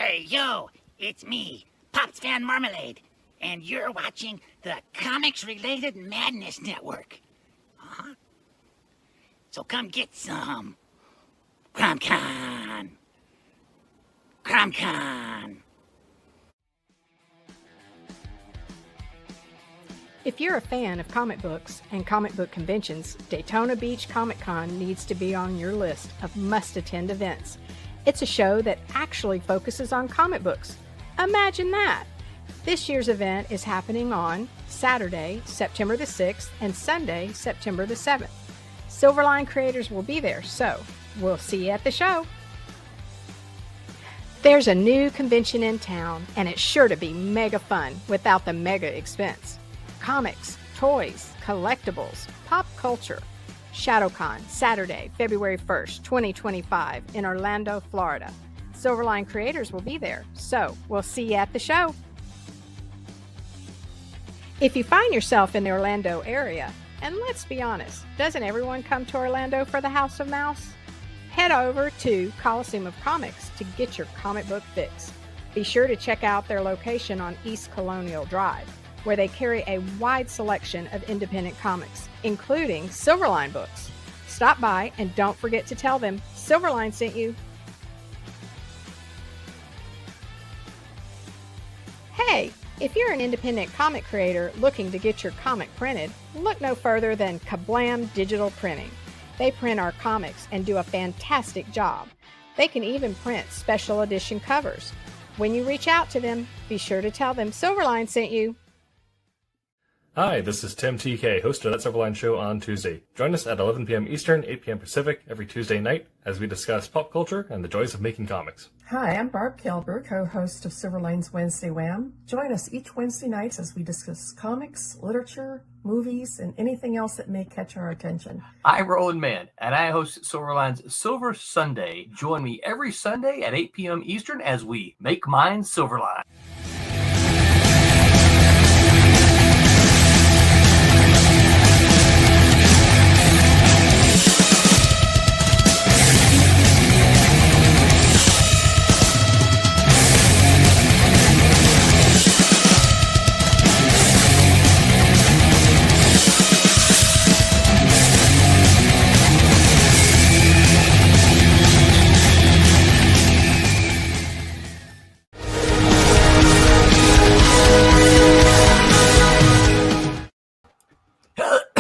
Hey, yo, it's me, Pops Van Marmalade, and you're watching the Comics-Related Madness Network. Uh-huh. So come get some. CromCon. CromCon. If you're a fan of comic books and comic book conventions, Daytona Beach Comic Con needs to be on your list of must-attend events. It's a show that actually focuses on comic books. Imagine that! This year's event is happening on Saturday, September the 6th, and Sunday, September the 7th. Silverline creators will be there, so we'll see you at the show. There's a new convention in town, and it's sure to be mega fun without the mega expense. Comics, toys, collectibles, pop culture. ShadowCon, Saturday, February 1st, 2025 in Orlando, Florida. Silverline creators will be there, so we'll see you at the show. If you find yourself in the Orlando area, and let's be honest, doesn't everyone come to Orlando for the House of Mouse? Head over to Coliseum of Comics to get your comic book fix. Be sure to check out their location on East Colonial Drive, where they carry a wide selection of independent comics, including Silverline books. Stop by and don't forget to tell them Silverline sent you. Hey, if you're an independent comic creator looking to get your comic printed, look no further than Kablam Digital Printing. They print our comics and do a fantastic job. They can even print special edition covers. When you reach out to them, be sure to tell them Silverline sent you. Hi, this is Tim TK, host of That Silverline Show on Tuesday. Join us at 11 p.m. Eastern, 8 p.m. Pacific every Tuesday night as we discuss pop culture and the joys of making comics. Hi, I'm Barb Kilber, co-host of Silverline's Wednesday Wham. Join us each Wednesday night as we discuss comics, literature, movies, and anything else that may catch our attention. I'm Roland Mann, and I host Silverline's Silver Sunday. Join me every Sunday at 8 p.m. Eastern as we make mine Silverline.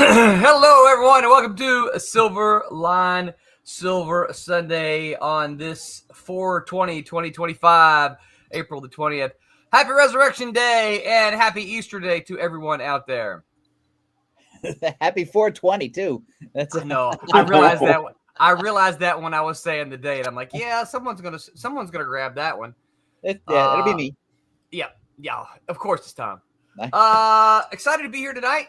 Hello, everyone, and welcome to Silverline Silver Sunday on this 4/20/2025, April the 20th. Happy Resurrection Day and happy Easter Day to everyone out there. Happy 420 too. No, I realized that. I realized that when I was saying the date. I'm like, yeah, someone's gonna grab that one. It'll be me. Yeah. Of course, it's Tom. Excited to be here tonight.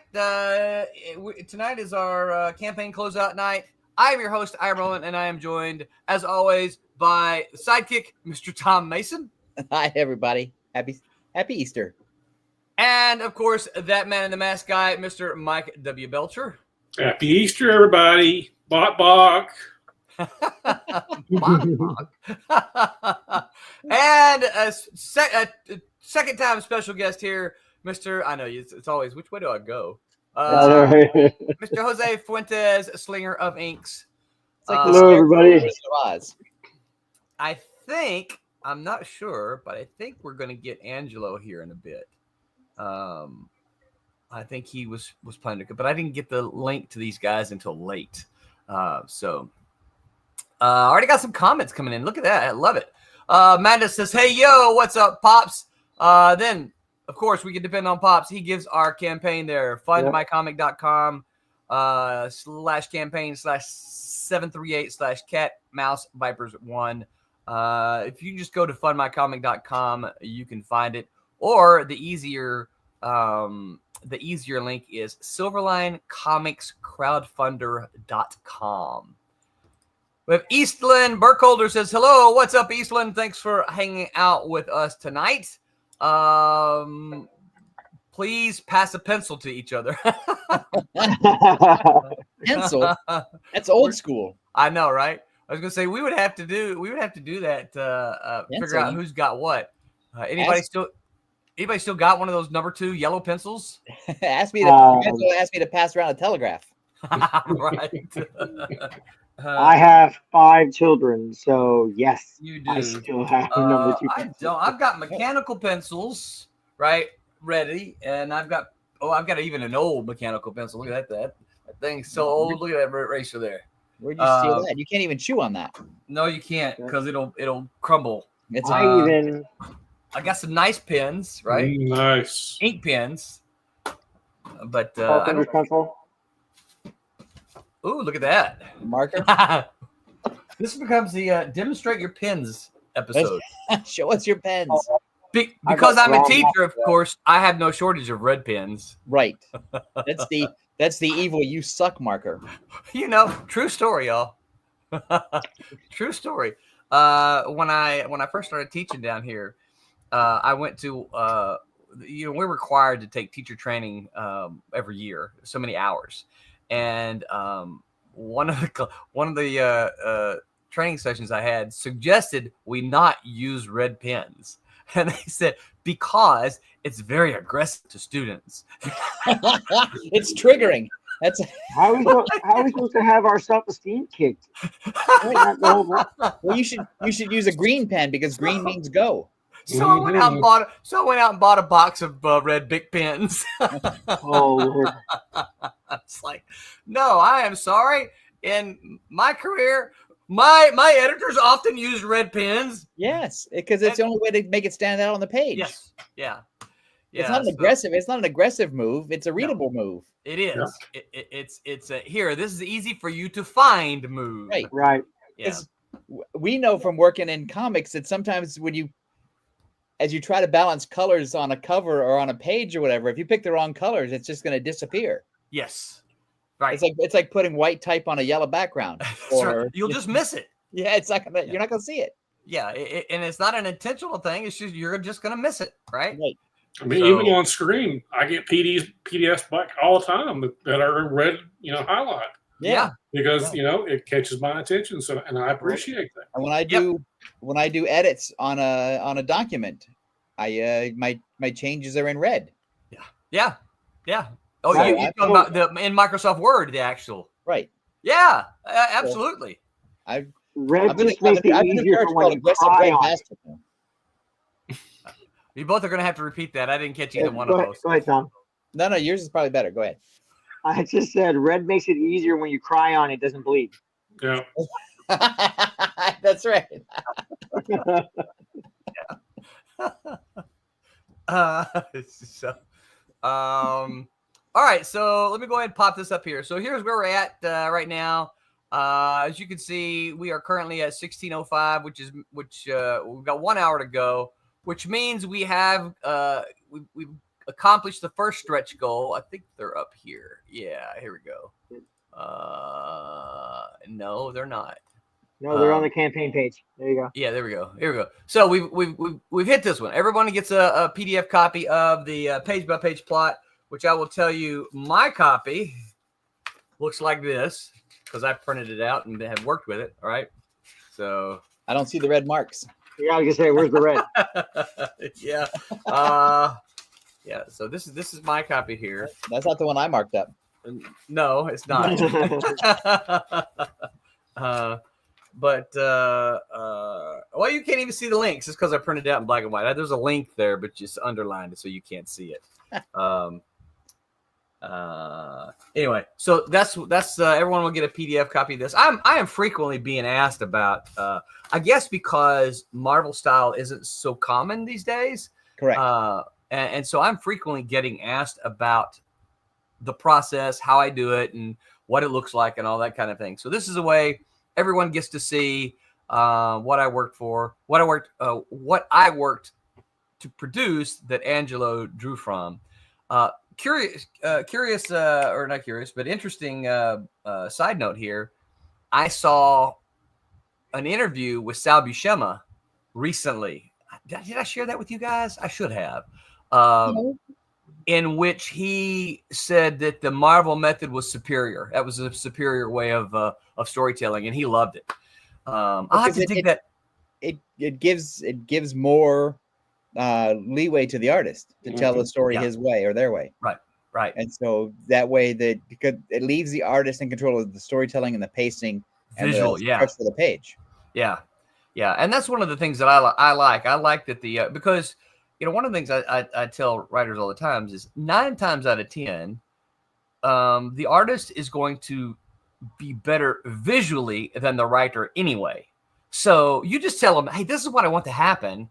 Tonight is our campaign closeout night. I am your host, I am Roland, and I am joined, as always, by the sidekick, Mr. Tom Mason. Hi, everybody. Happy Easter. And, of course, that man in the mask guy, Mr. Mike W. Belcher. Happy Easter, everybody. Bok. And a second time special guest here, Mr. I know it's always, which way do I go? Mr. Jose Fuentes, Slinger of Inks. Hello, everybody. I think, I'm not sure, but I think we're going to get Angelo here in a bit. I think he was planning to, but I didn't get the link to these guys until late. So already got some comments coming in. Look at that. I love it. Amanda says, hey, yo, what's up, Pops? Then, of course, we can depend on Pops. He gives our campaign there, fundmycomic.com /campaign/738/cat-mouse-vipers1. If you just go to fundmycomic.com, you can find it. Or the easier link is silverlinecomicscrowdfunder.com. We have Eastland Burkholder says, hello, what's up, Eastland? Thanks for hanging out with us tonight. Please pass a pencil to each other. Pencil? That's old school. I know, right? I was gonna say we would have to do that. Figure out who's got what. Anybody still got one of those number 2 yellow pencils? Ask me to pass around a telegraph. Right. I have 5 children, so yes, You do. I still have number 2 I pencils. don't. I've got mechanical pencils, right, ready, and I've got even an old mechanical pencil. Look at that thing's so old. Look at that eraser there. Where'd you steal that? You can't even chew on that. No, you can't, because it'll crumble. It's I got some nice pens, right? Nice. Ink pens. But Carpenter's pencil. Ooh, look at that. marker. This becomes the demonstrate your pens episode. Show us your pens. Because I'm a teacher, of course, I have no shortage of red pens. Right. That's the evil you suck marker. True story, y'all. True story. When I first started teaching down here, I went to we're required to take teacher training every year, so many hours, and one of the training sessions I had suggested we not use red pens, and they said because it's very aggressive to students. It's triggering. That's how are we supposed to have our self-esteem kicked? Well, you should use a green pen because green means go. So I went out and bought a box of red Bic pens. Oh, Lord. It's like, no, I am sorry. In my career, my editors often use red pens. Yes, because it's the only way to make it stand out on the page. Yes, yeah. It's not an aggressive. It's not an aggressive move. It's a readable move. It is. Yeah. It's a here. This is easy for you to find move. Right. Yeah. We know from working in comics that sometimes as you try to balance colors on a cover or on a page or whatever, if you pick the wrong colors, it's just going to disappear. Yes. Right. It's like putting white type on a yellow background. Right. You'll just miss it. Yeah, it's not gonna. You're not gonna see it. Yeah, and it's not an intentional thing. It's just you're just gonna miss it, right? Right. I mean, even on screen, I get PDFs back all the time that are red, highlight. Yeah. Because it catches my attention, and I appreciate that. And when I do edits on a document, my changes are in red. Yeah. Oh, you're talking about in Microsoft Word, the actual. Right. Yeah, absolutely. Red just makes it easier for when you cry on it. You both are going to have to repeat that. I didn't catch either one of those. Go ahead, Tom. No, yours is probably better. Go ahead. I just said red makes it easier when you cry on it doesn't bleed. Yeah. That's right. All right, so let me go ahead and pop this up here. So here's where we're at right now. As you can see, we are currently at 16:05, which we've got 1 hour to go, which means we have we've accomplished the first stretch goal. I think they're up here. Yeah, here we go. No, they're not. No, they're on the campaign page. There you go. Yeah, there we go. Here we go. So we've hit this one. Everyone gets a PDF copy of the page by page plot, which I will tell you my copy looks like this because I printed it out and have worked with it. All right. So I don't see the red marks. Yeah, I was gonna say, where's the red? Yeah. Yeah. So this is my copy here. That's not the one I marked up. No, it's not. Well, you can't even see the links just because I printed it out in black and white. There's a link there, but just underlined it so you can't see it. Anyway, so that's everyone will get a PDF copy of this. I am frequently being asked about, I guess because Marvel style isn't so common these days. Correct. And so I'm frequently getting asked about the process, how I do it, and what it looks like, and all that kind of thing. So this is a way everyone gets to see what I worked to produce that Angelo drew from. Curious, or not curious, but interesting side note here. I saw an interview with Sal Buscema recently. Did I share that with you guys? I should have. In which he said that the Marvel method was superior. That was a superior way of storytelling, and he loved it. I'll have to dig that. It gives more leeway to the artist to tell the story his way or their way. Right. And so that way because it leaves the artist in control of the storytelling and the pacing and Visual, the structure of the page. Yeah. And that's one of the things that I like. I like that because one of the things I tell writers all the time is 9 times out of 10, the artist is going to be better visually than the writer anyway. So you just tell them, hey, this is what I want to happen.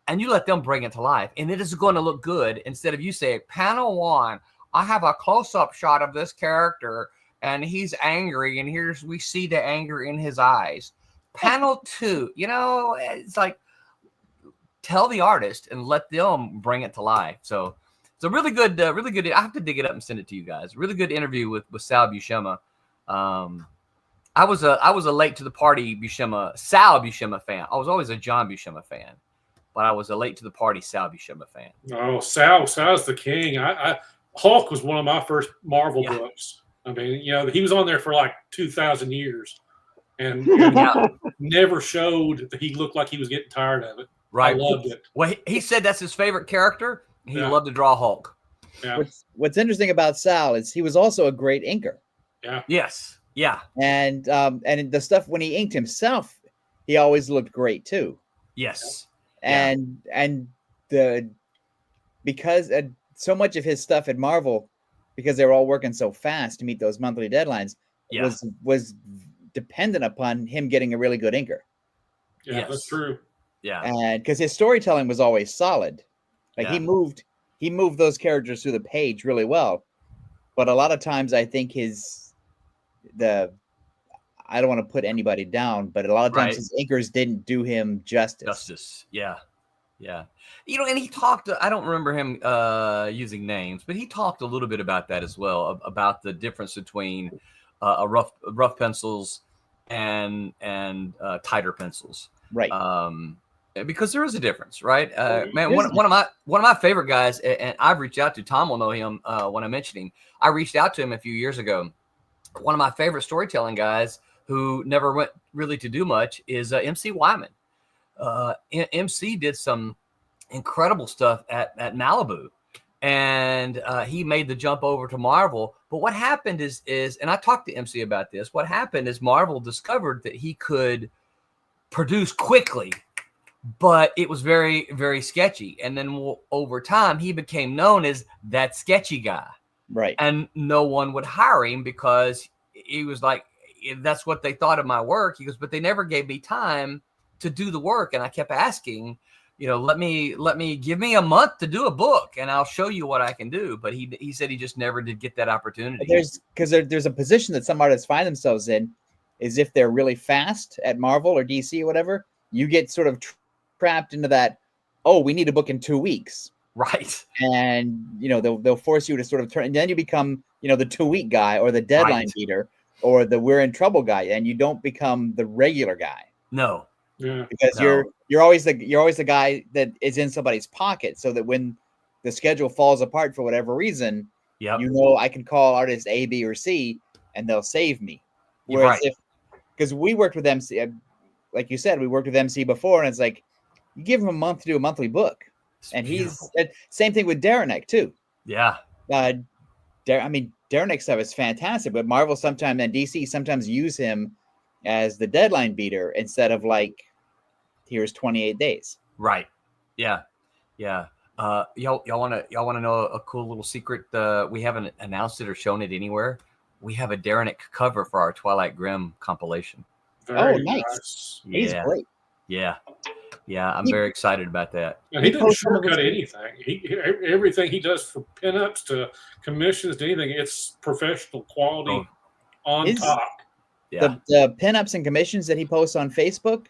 And you let them bring it to life. And it is going to look good instead of you say, panel 1, I have a close-up shot of this character and he's angry. And we see the anger in his eyes. Panel 2, it's like, tell the artist and let them bring it to life. So it's a really good. I have to dig it up and send it to you guys. Really good interview with Sal Buscema. I was a late to the party Sal Buscema fan. I was always a John Buscema fan, but I was a late to the party Sal Buscema fan. Oh, Sal's the king. Hulk was one of my first Marvel books. I mean, he was on there for like 2,000 years, and never showed that he looked like he was getting tired of it. Right. I loved it. Well, he said that's his favorite character. He loved to draw Hulk. Yeah. What's interesting about Sal is he was also a great inker. Yeah. Yes. Yeah. And the stuff when he inked himself, he always looked great too. Yes. And because so much of his stuff at Marvel, because they were all working so fast to meet those monthly deadlines, was dependent upon him getting a really good inker. Yeah, that's true. Yeah. And because his storytelling was always solid. Like he moved those characters through the page really well. But a lot of times I think I don't want to put anybody down, but a lot of times his inkers didn't do him justice. Yeah. And he talked, I don't remember him using names, but he talked a little bit about that as well, about the difference between rough pencils and tighter pencils. Right. Because there is a difference, right? Man, one of my favorite guys, and I've reached out to, Tom will know him when I mention him. I reached out to him a few years ago. One of my favorite storytelling guys who never went really to do much is MC Wyman. MC did some incredible stuff at Malibu, and he made the jump over to Marvel. But what happened is, and I talked to MC about this, what happened is Marvel discovered that he could produce quickly, but it was very, very sketchy. And then over time, he became known as that sketchy guy. Right. And no one would hire him because he was like, that's what they thought of my work. He goes, but they never gave me time to do the work. And I kept asking, let me give me a month to do a book and I'll show you what I can do. But he said he just never did get that opportunity. There's a position that some artists find themselves in is if they're really fast at Marvel or DC or whatever, you get sort of trapped into that, we need a book in 2 weeks. Right. And, they'll force you to sort of turn, and then you become, the 2-week guy or the deadline beater or the we're in trouble guy. And you don't become the regular guy. No. Yeah. Because you're always the guy that is in somebody's pocket, so that when the schedule falls apart for whatever reason, I can call artist A, B, or C and they'll save me. Whereas because we worked with MC, like you said, we worked with MC before, and it's like you give him a month to do a monthly book, and he's same thing with Derenek too. Yeah. Derenek's stuff is fantastic, but Marvel sometimes and DC sometimes use him as the deadline beater instead of like, here's 28 days. Right. Yeah. Y'all want to know a cool little secret? We haven't announced it or shown it anywhere. We have a Derenek cover for our Twilight Grim compilation. Very nice. He's great. Yeah. I'm very excited about that. And he doesn't shortcut anything. Everything he does, from pinups to commissions to anything, it's professional quality on top. Yeah. The pinups and commissions that he posts on Facebook,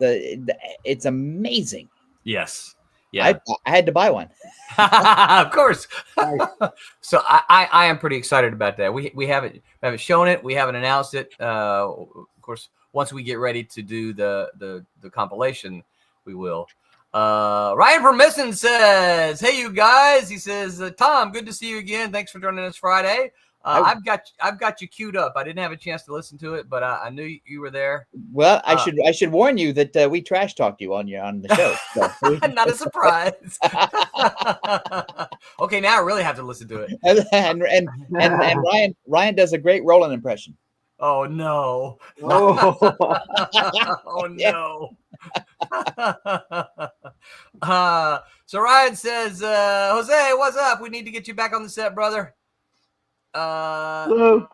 it's amazing. Yes. Yeah. I had to buy one. Of course. So I am pretty excited about that. We haven't shown it. We haven't announced it. Of course, once we get ready to do the compilation, we will. Ryan Permisson says, hey, you guys. He says, Tom, good to see you again. Thanks for joining us Friday. I've got you queued up. I didn't have a chance to listen to it, but I knew you were there. Well, I should warn you that we trash talked you on the show. So. Not a surprise. Okay, now I really have to listen to it. And Ryan does a great Roland impression. Oh no! Oh. Oh no! So Ryan says, Jose, what's up? We need to get you back on the set, brother. Hello.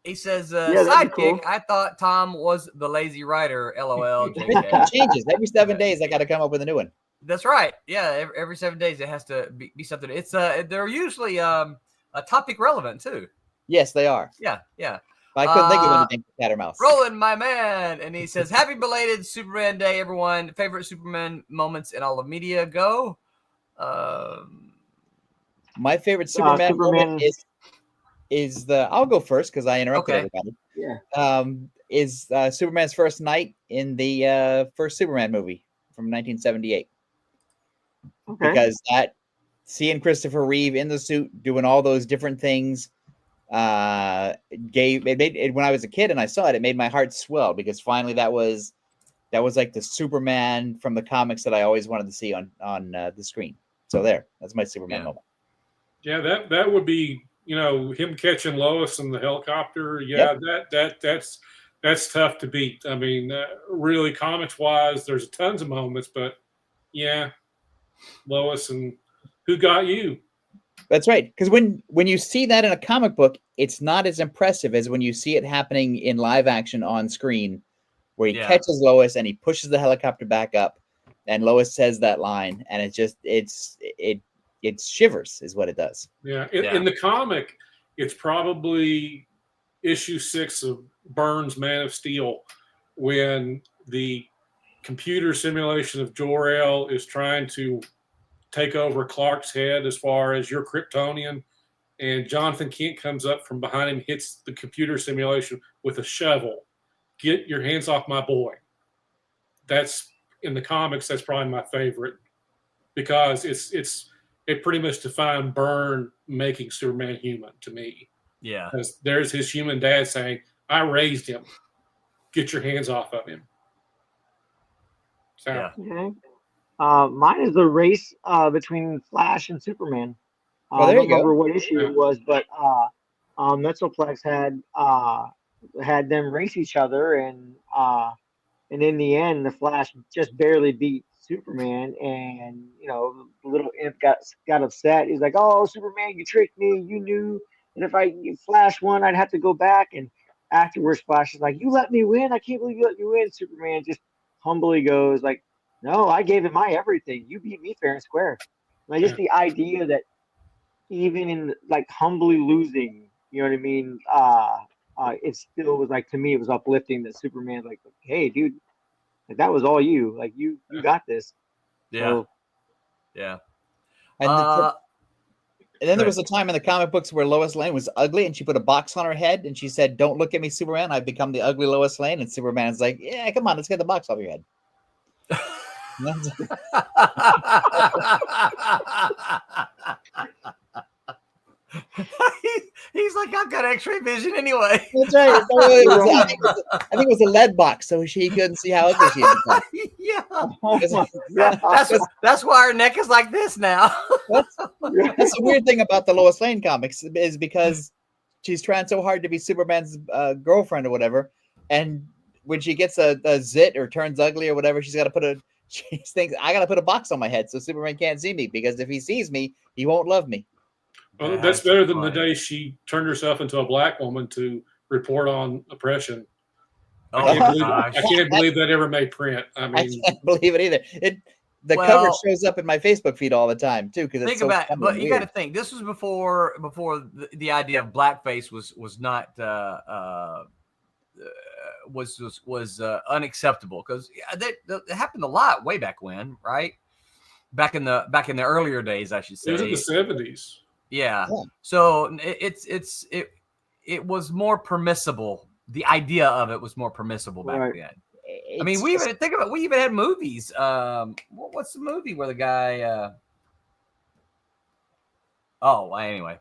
He says, that'd be sidekick, cool. I thought Tom was the lazy writer. LOL. JK. It changes every 7 days. I got to come up with a new one. That's right. Yeah, every 7 days it has to be something. It's they're usually a topic relevant too. Yes, they are. Yeah. I couldn't think of anything for cat or mouse. Roland, my man, and he says, "Happy belated Superman Day, everyone! Favorite Superman moments in all of media? Go." My favorite Superman moment is the. I'll go first because I interrupted everybody. Yeah. Is Superman's first night in the first Superman movie from 1978. Okay. Because seeing Christopher Reeve in the suit doing all those different things when I was a kid and I saw it, it made my heart swell because finally that was like the Superman from the comics that I always wanted to see on the screen. So that's my Superman moment. Yeah, that would be, him catching Lois in the helicopter. Yeah, yep. That's tough to beat. I mean, really, comics wise, there's tons of moments, but yeah, Lois and Who Got You? That's right. Because when you see that in a comic book, it's not as impressive as when you see it happening in live action on screen, where he catches Lois and he pushes the helicopter back up, and Lois says that line, and it shivers, is what it does. Yeah. In the comic, it's probably issue 6 of Byrne's Man of Steel, when the computer simulation of Jor-El is trying to take over Clark's head as far as you're Kryptonian, and Jonathan Kent comes up from behind him, hits the computer simulation with a shovel. Get your hands off my boy. That's in the comics. That's probably my favorite because it pretty much defined Byrne making Superman human to me. Yeah, because there's his human dad saying, "I raised him. Get your hands off of him." So. Yeah. Okay. Mine is the race between Flash and Superman. Well, there I don't you go. remember what issue it was, but Metroplex had them race each other, and in the end, the Flash just barely beat Superman, and the little imp got upset. He's like, "Oh, Superman, you tricked me. You knew, and if Flash won, I'd have to go back." And afterwards, Flash is like, "You let me win. I can't believe you let me win." Superman just humbly goes like, "No, I gave it my everything. You beat me fair and square." Like just the idea that even in like humbly losing, you know what I mean? It still was like, to me, it was uplifting that Superman's like, "Hey, dude, like that was all you. Like you got this." Yeah. So, yeah. And then there was a time in the comic books where Lois Lane was ugly and she put a box on her head and she said, "Don't look at me, Superman. I've become the ugly Lois Lane." And Superman's like, "Yeah, come on, let's get the box off your head." He's like, "I've got X-ray vision anyway." That's right. I think it was a lead box, so he couldn't see how ugly she is. Yeah. That's why her neck is like this now. That's the weird thing about the Lois Lane comics is because she's trying so hard to be Superman's girlfriend or whatever, and when she gets a zit or turns ugly or whatever, she thinks, "I got to put a box on my head so Superman can't see me, because if he sees me, he won't love me." Well, that's better than the day she turned herself into a black woman to report on oppression. I can't believe that ever made print. I mean, I can't believe it either. The cover shows up in my Facebook feed all the time too, because think about it. But you got to think, this was before the idea of blackface was not was unacceptable, because that happened a lot way back when, right? Back in the earlier days, I should say. It was in the 70s. Yeah. So it was more permissible. The idea of it was more permissible back then. I mean, we even had movies. What's the movie where the guy? Anyway,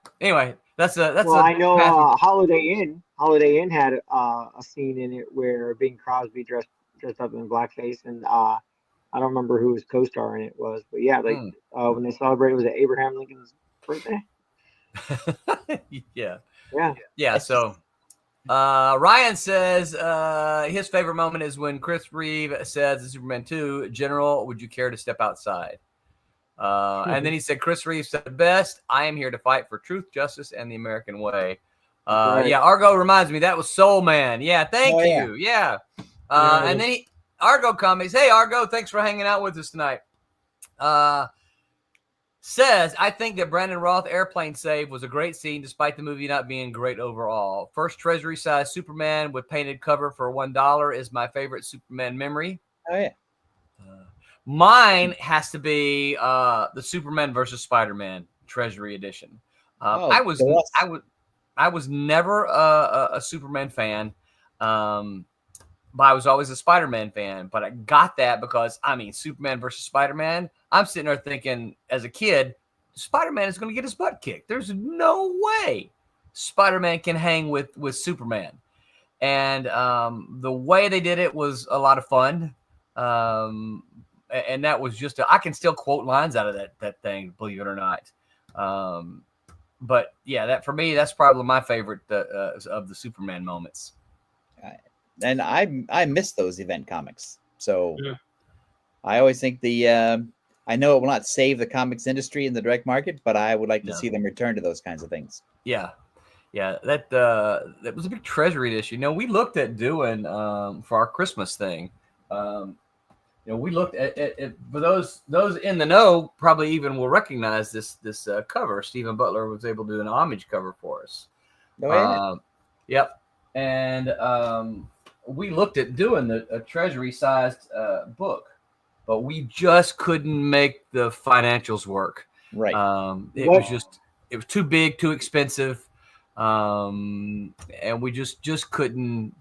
Well, I know Holiday Inn had a scene in it where Bing Crosby dressed up in blackface, and I don't remember who his co-star in it was, but yeah, like when they celebrated, was it Abraham Lincoln's birthday? Yeah. Yeah. So Ryan says his favorite moment is when Chris Reeve says in Superman 2, General, would you care to step outside? And then he said, Chris Reeve said best, I am here to fight for truth, justice, and the American way. Right. Yeah, Argo reminds me that was Soul Man. Yeah, thank you. Yeah. And then Argo Comics. Hey, Argo, thanks for hanging out with us tonight. Says, I think that Brandon Roth airplane save was a great scene despite the movie not being great overall. First treasury-size Superman with painted cover for $1 is my favorite Superman memory. Oh, yeah. Mine has to be the Superman versus Spider-Man Treasury Edition. I was never a Superman fan, but I was always a Spider-Man fan. But I got that because Superman versus Spider-Man. I'm sitting there thinking, as a kid, Spider-Man is going to get his butt kicked. There's no way Spider-Man can hang with Superman, and the way they did it was a lot of fun. And that was just I can still quote lines out of that thing, believe it or not. But yeah, that for me, that's probably my favorite of the Superman moments. And I miss those event comics. So I always think I know it will not save the comics industry in the direct market, but I would like to see them return to those kinds of things. Yeah. That was a big treasury issue. We looked at doing for our Christmas thing. We looked at for those in the know probably even will recognize this cover. Stephen Butler was able to do an homage cover for us. Oh, yeah. Yep. And we looked at doing a treasury sized book, but we just couldn't make the financials work. Right. It was too big, too expensive, and we just couldn't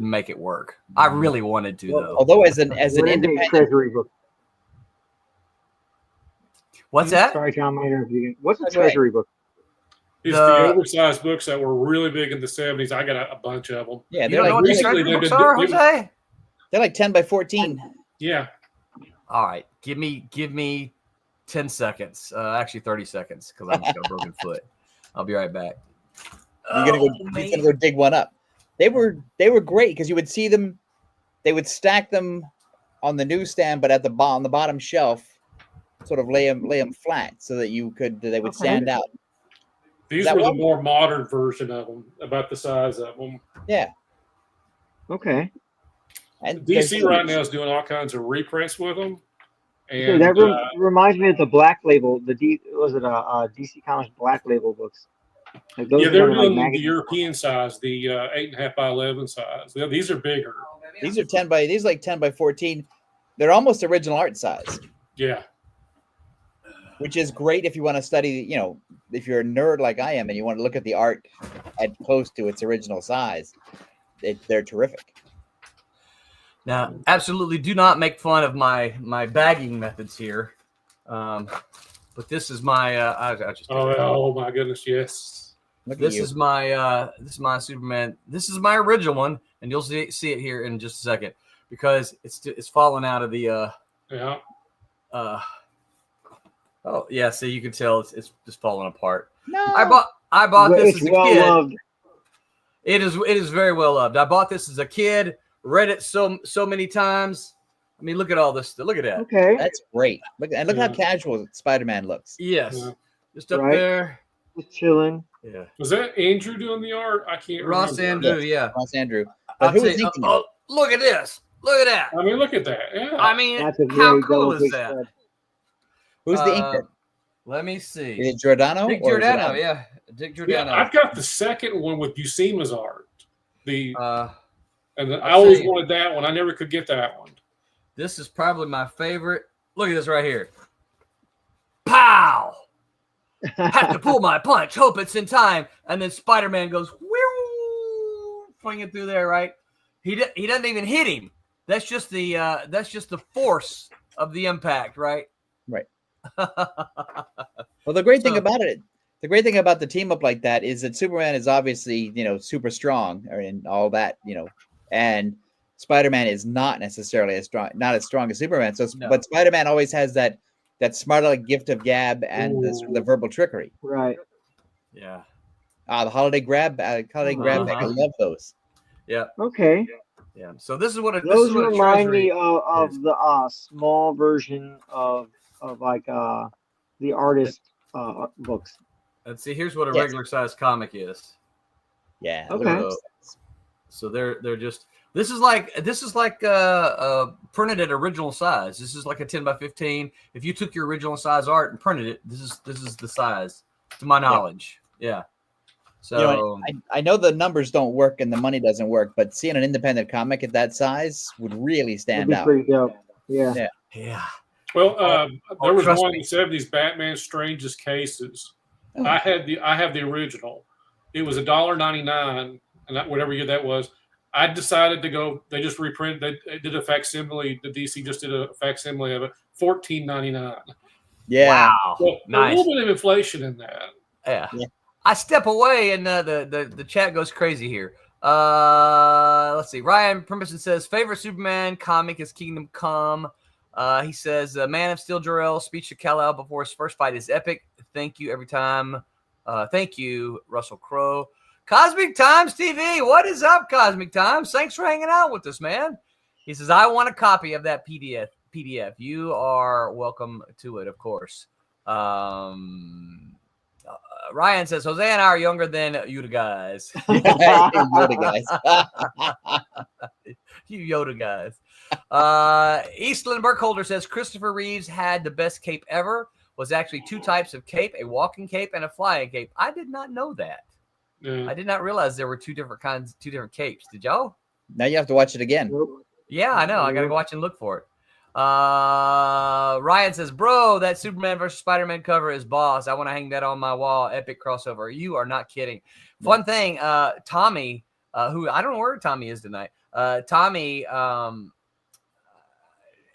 make it work. I really wanted to, though. Although as an independent treasury book. What's that? Sorry, John, my interview. What's a treasury book? It's the oversized books that were really big in the 70s. I got a bunch of them. Yeah, they're like recently books are, Jose? They're like 10 by 14. Yeah. All right, give me 10 seconds. Actually, 30 seconds because I just got a broken foot. I'll be right back. You're gonna go dig one up. They were great because you would see them. They would stack them on the newsstand, but on the bottom shelf, sort of lay them flat so that they would stand out. These were the more modern version of them, about the size of them. Yeah. Okay. And DC right now is doing all kinds of reprints with them. And so that reminds me of the Black Label. Was it a DC Comics Black Label books? Like those they're doing the European size, the 8.5 by 11 size. These are bigger. These are 10 by 14. They're almost original art size. Yeah. Which is great if you want to study, if you're a nerd like I am and you want to look at the art at close to its original size. They're terrific. Now, absolutely do not make fun of my bagging methods here. But this is my oh my goodness, yes. This is my Superman. This is my original one, and you'll see it here in just a second because it's fallen out of the oh yeah, so you can tell it's just falling apart. No. I bought this as a kid. Loved. It is very well loved. I bought this as a kid, read it so many times. I mean, look at all this. Look at that. Okay. That's great. Look how casual Spider-Man looks. Yes. Yeah. Just up there. Just chilling. Yeah. Was that Andrew doing the art? I can't Ross remember. Andrew, yeah. Ross Andrew. But who was inking it? Look at this. Look at that. I mean, look at that. Yeah. I mean, That's a how very cool is delicate that? spread. Who's the inker? Let me see. Is it Giordano? Dick or is it Giordano, Adam? yeah. Dick Giordano. Yeah, I've got the second one with Buscema's art. I I'll always tell you. wanted that one. I never could get that one. This is probably my favorite. Look at this right here. Pow! Have to pull my punch. Hope it's in time. And then Spider-Man goes, whew, flinging through there, right? He doesn't even hit him. That's just the force of the impact, right? Right. Well, the great thing about it, The great thing about the team up like that is that Superman is obviously, super strong and all that, and Spider-Man is not necessarily not as strong as Superman. So, No. but Spider-Man always has that smart aleck gift of gab and the verbal trickery. Right. Yeah. The holiday grab bag. I love those. Yeah. Okay. Yeah. So this is what Those remind me treasury of is. the small version of like the artist books. Let's see. Here's what a Yes. regular size comic is. Yeah. Okay. So they're just. This is like printed at original size. This is like a 10 by 15. If you took your original size art and printed it, this is the size, to my knowledge. Yeah. So I know the numbers don't work and the money doesn't work, but seeing an independent comic at that size would really stand out. Pretty dope. Yeah. Yeah. Well, there was trust one me. that said these Batman Strangest Cases. Oh. I have the original. It was $1.99, and whatever year that was. I decided to go. They just reprinted. They did a facsimile. The DC just did a facsimile of it. $14.99. Yeah. Wow. Well, Nice. A little bit of inflation in that. Yeah. Yeah. I step away and the chat goes crazy here. Let's see. Ryan Permission says favorite Superman comic is Kingdom Come. He says Man of Steel Jor-El speech to Kal-El before his first fight is epic. Thank you every time. Thank you, Russell Crowe. Cosmic Times TV. What is up, Cosmic Times? Thanks for hanging out with us, man. He says, I want a copy of that PDF. You are welcome to it, of course. Ryan says, Jose and I are younger than you guys. Yoda guys. You Yoda guys. Eastland Burkholder says, Christopher Reeves had the best cape ever. Was actually two types of cape, a walking cape and a flying cape. I did not know that. Yeah. I did not realize there were two different capes. Did y'all? Now you have to watch it again. Yeah, I know. I got to go watch and look for it. Ryan says, bro, that Superman versus Spider-Man cover is boss. I want to hang that on my wall. Epic crossover. You are not kidding. Fun thing, Tommy, who I don't know where Tommy is tonight. Tommy,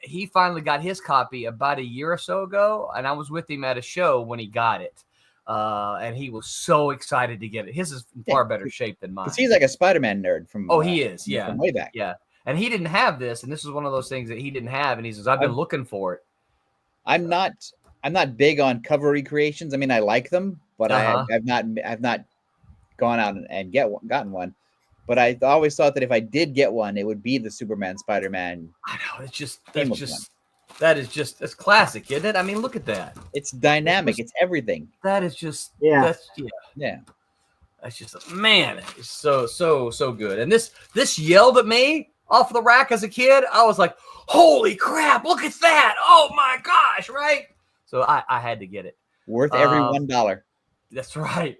he finally got his copy about a year or so ago, and I was with him at a show when he got it. And he was so excited to get it. His is in far better shape than mine. Because he's like a Spider-Man nerd from. He is. Yeah. From way back. Yeah. And he didn't have this, and this is one of those things that he didn't have. And he says, I've been looking for it. I'm not big on cover recreations. I mean, I like them, but I've not gone out and gotten one. But I always thought that if I did get one, it would be the Superman Spider-Man. I know. That's classic, isn't it? I mean, look at that. It's dynamic. It's everything. That is just Yeah. That's just man. It's so good. And this yelled at me off the rack as a kid. I was like, holy crap! Look at that! Oh my gosh! Right. So I had to get it. Worth every $1. That's right.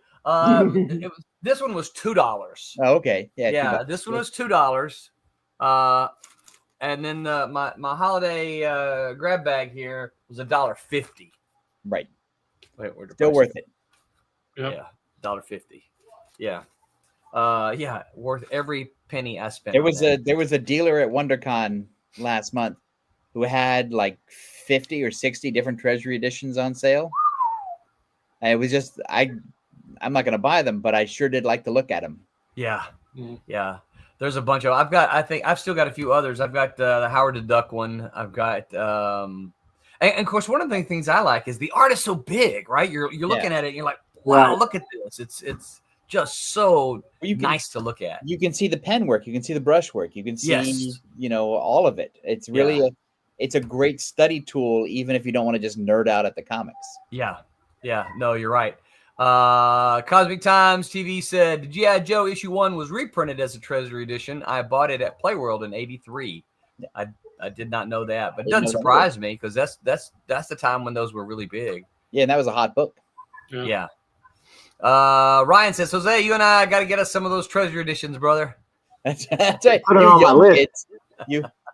This one was $2. Oh, okay. Yeah. $2. This one was $2. And then my holiday grab bag here was $1.50. Right. Wait, still worth it. Yep. Yeah, $1.50. Yeah. Yeah, worth every penny I spent. There was a dealer at WonderCon last month who had like 50 or 60 different Treasury editions on sale. And it was just I'm not going to buy them, but I sure did like to look at them. Yeah. Yeah. There's a bunch of. I think I've still got a few others. I've got the Howard the Duck one. I've got and of course one of the things I like is the art is so big, right? You're looking at it and you're like, wow, look at this. It's just so nice to look at. You can see the pen work, you can see the brush work, you can see all of it. It's really it's a great study tool, even if you don't want to just nerd out at the comics. Yeah. Yeah. No, you're right. Cosmic Times TV said G.I. Joe issue 1 was reprinted as a Treasury edition. I bought it at Playworld in '83. I did not know that, but it doesn't surprise me because that's the time when those were really big. Yeah, and that was a hot book. Yeah. Ryan says, Jose, you and I got to get us some of those Treasury editions, brother. That's right. Put it on my list. Kids.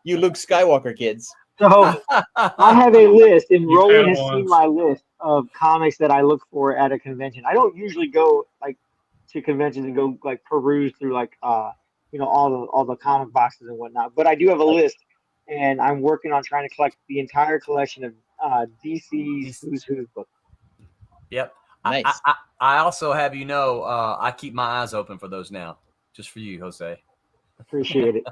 You Luke Skywalker kids. So I have a list, and Roland has seen my list of comics that I look for at a convention. I don't usually go like to conventions and go like peruse through like all the comic boxes and whatnot. But I do have a list, and I'm working on trying to collect the entire collection of DC's Who's Who's book. Yep. Nice. I also have I keep my eyes open for those now, just for you, Jose. Appreciate it.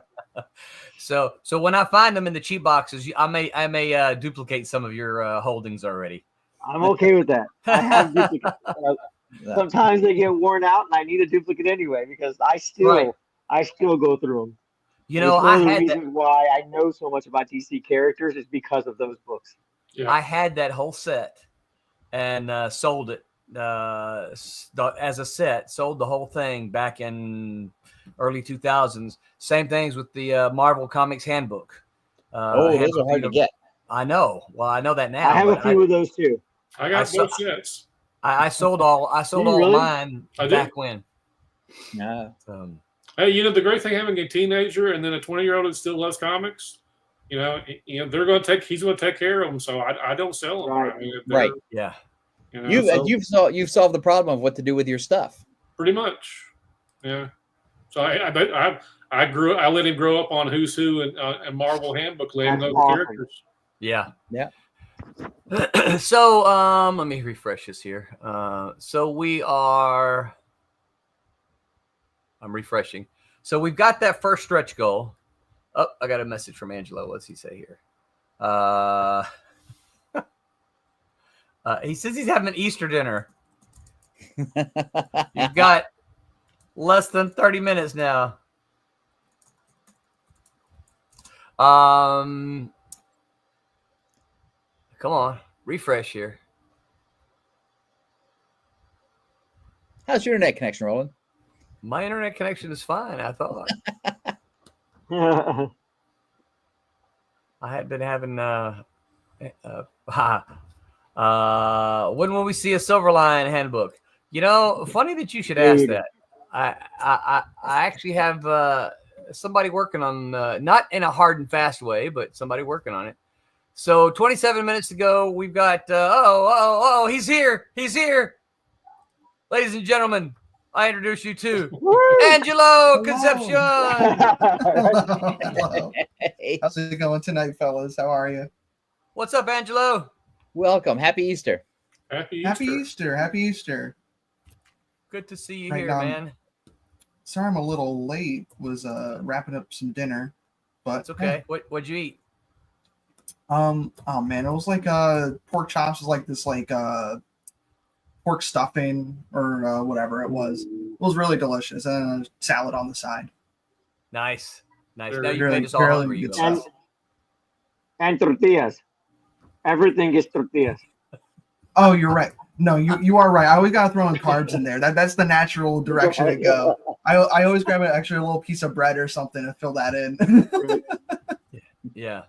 So when I find them in the cheap boxes, I may duplicate some of your holdings already. I'm okay with that. I have duplicates. Sometimes they get worn out, and I need a duplicate anyway because I still go through them. You know, it's one I of the had reasons why I know so much about DC characters is because of those books. Yeah. I had that whole set and sold it as a set. Sold the whole thing back in early 2000s. Same things with the Marvel Comics Handbook. Those are hard to get. I know. Well, I know that now. I have a few of those too. I got both sets. I sold all. I sold all really? mine back when. No. Hey, the great thing having a teenager and then a 20-year-old that still loves comics, they're going to he's going to take care of them. So I don't sell them. Right. I mean, Right. Yeah. You've solved the problem of what to do with your stuff. Pretty much. Yeah. So I let him grow up on Who's Who and Marvel Handbook land those characters. Yeah. Yeah. So let me refresh this here. So I'm refreshing. So we've got that first stretch goal. Oh, I got a message from Angelo. What's he say here? He says he's having an Easter dinner. You've got less than 30 minutes now. Come on, refresh here. How's your internet connection, Roland? My internet connection is fine, I thought. I had been having when will we see a Silverline handbook? Funny that you should ask that. I actually have somebody working on not in a hard and fast way, but somebody working on it. So 27 minutes to go. We've got he's here. He's here. Ladies and gentlemen, I introduce you to Angelo Concepcion. Hello. How's it going tonight, fellas? How are you? What's up, Angelo? Welcome. Happy Easter. Happy Easter. Happy Easter. Good to see you Right here, on. man. Sorry I'm a little late. Was wrapping up some dinner, but It's okay. What'd you eat? Oh man, it was like pork chops was like this pork stuffing or whatever it was. It was really delicious, and a salad on the side. Nice. Now Very- you made us all very hungry. good You stuff. And tortillas. Everything is tortillas. Oh, you're right. No, you are right. I always gotta throw in carbs in there. That's the natural direction to go. I always grab an extra little piece of bread or something and fill that in. Yeah.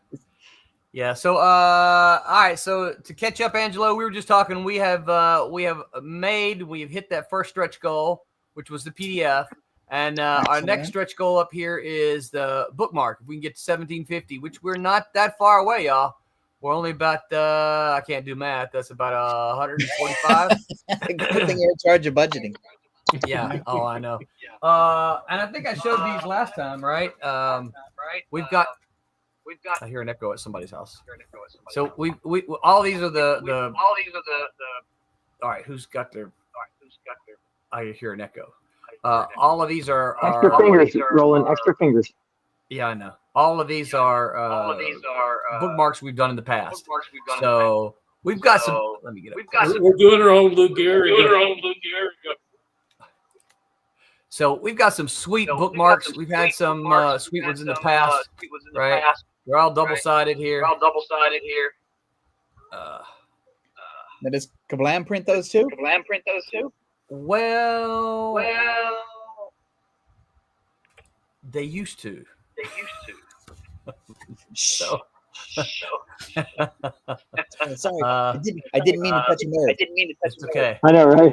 So, all right. So to catch up, Angelo, we were just talking. We have hit that first stretch goal, which was the PDF, and our Excellent. next stretch goal up here is the bookmark. If we can get to 1750, which we're not that far away, y'all. We're only about I can't do math. That's about 145. Good thing you're in charge of budgeting. Yeah. Oh, I know. And I think I showed these last time, right? We've got. I hear an echo at somebody's house. So we all these are the. All right, who's got their? I hear an echo. All of these are Extra fingers, Roland. Extra fingers. Yeah, I know. All of these are bookmarks we've done in the past. So we've got some. Let me get it. We're doing our own Lou Gehrig. So we've got some sweet bookmarks. We've had some sweet ones in the past, right? They're all double-sided here. Now, does Kablam print those too? Well, they used to. So, Sorry, I didn't mean to touch a nerve. it's okay. I know, right?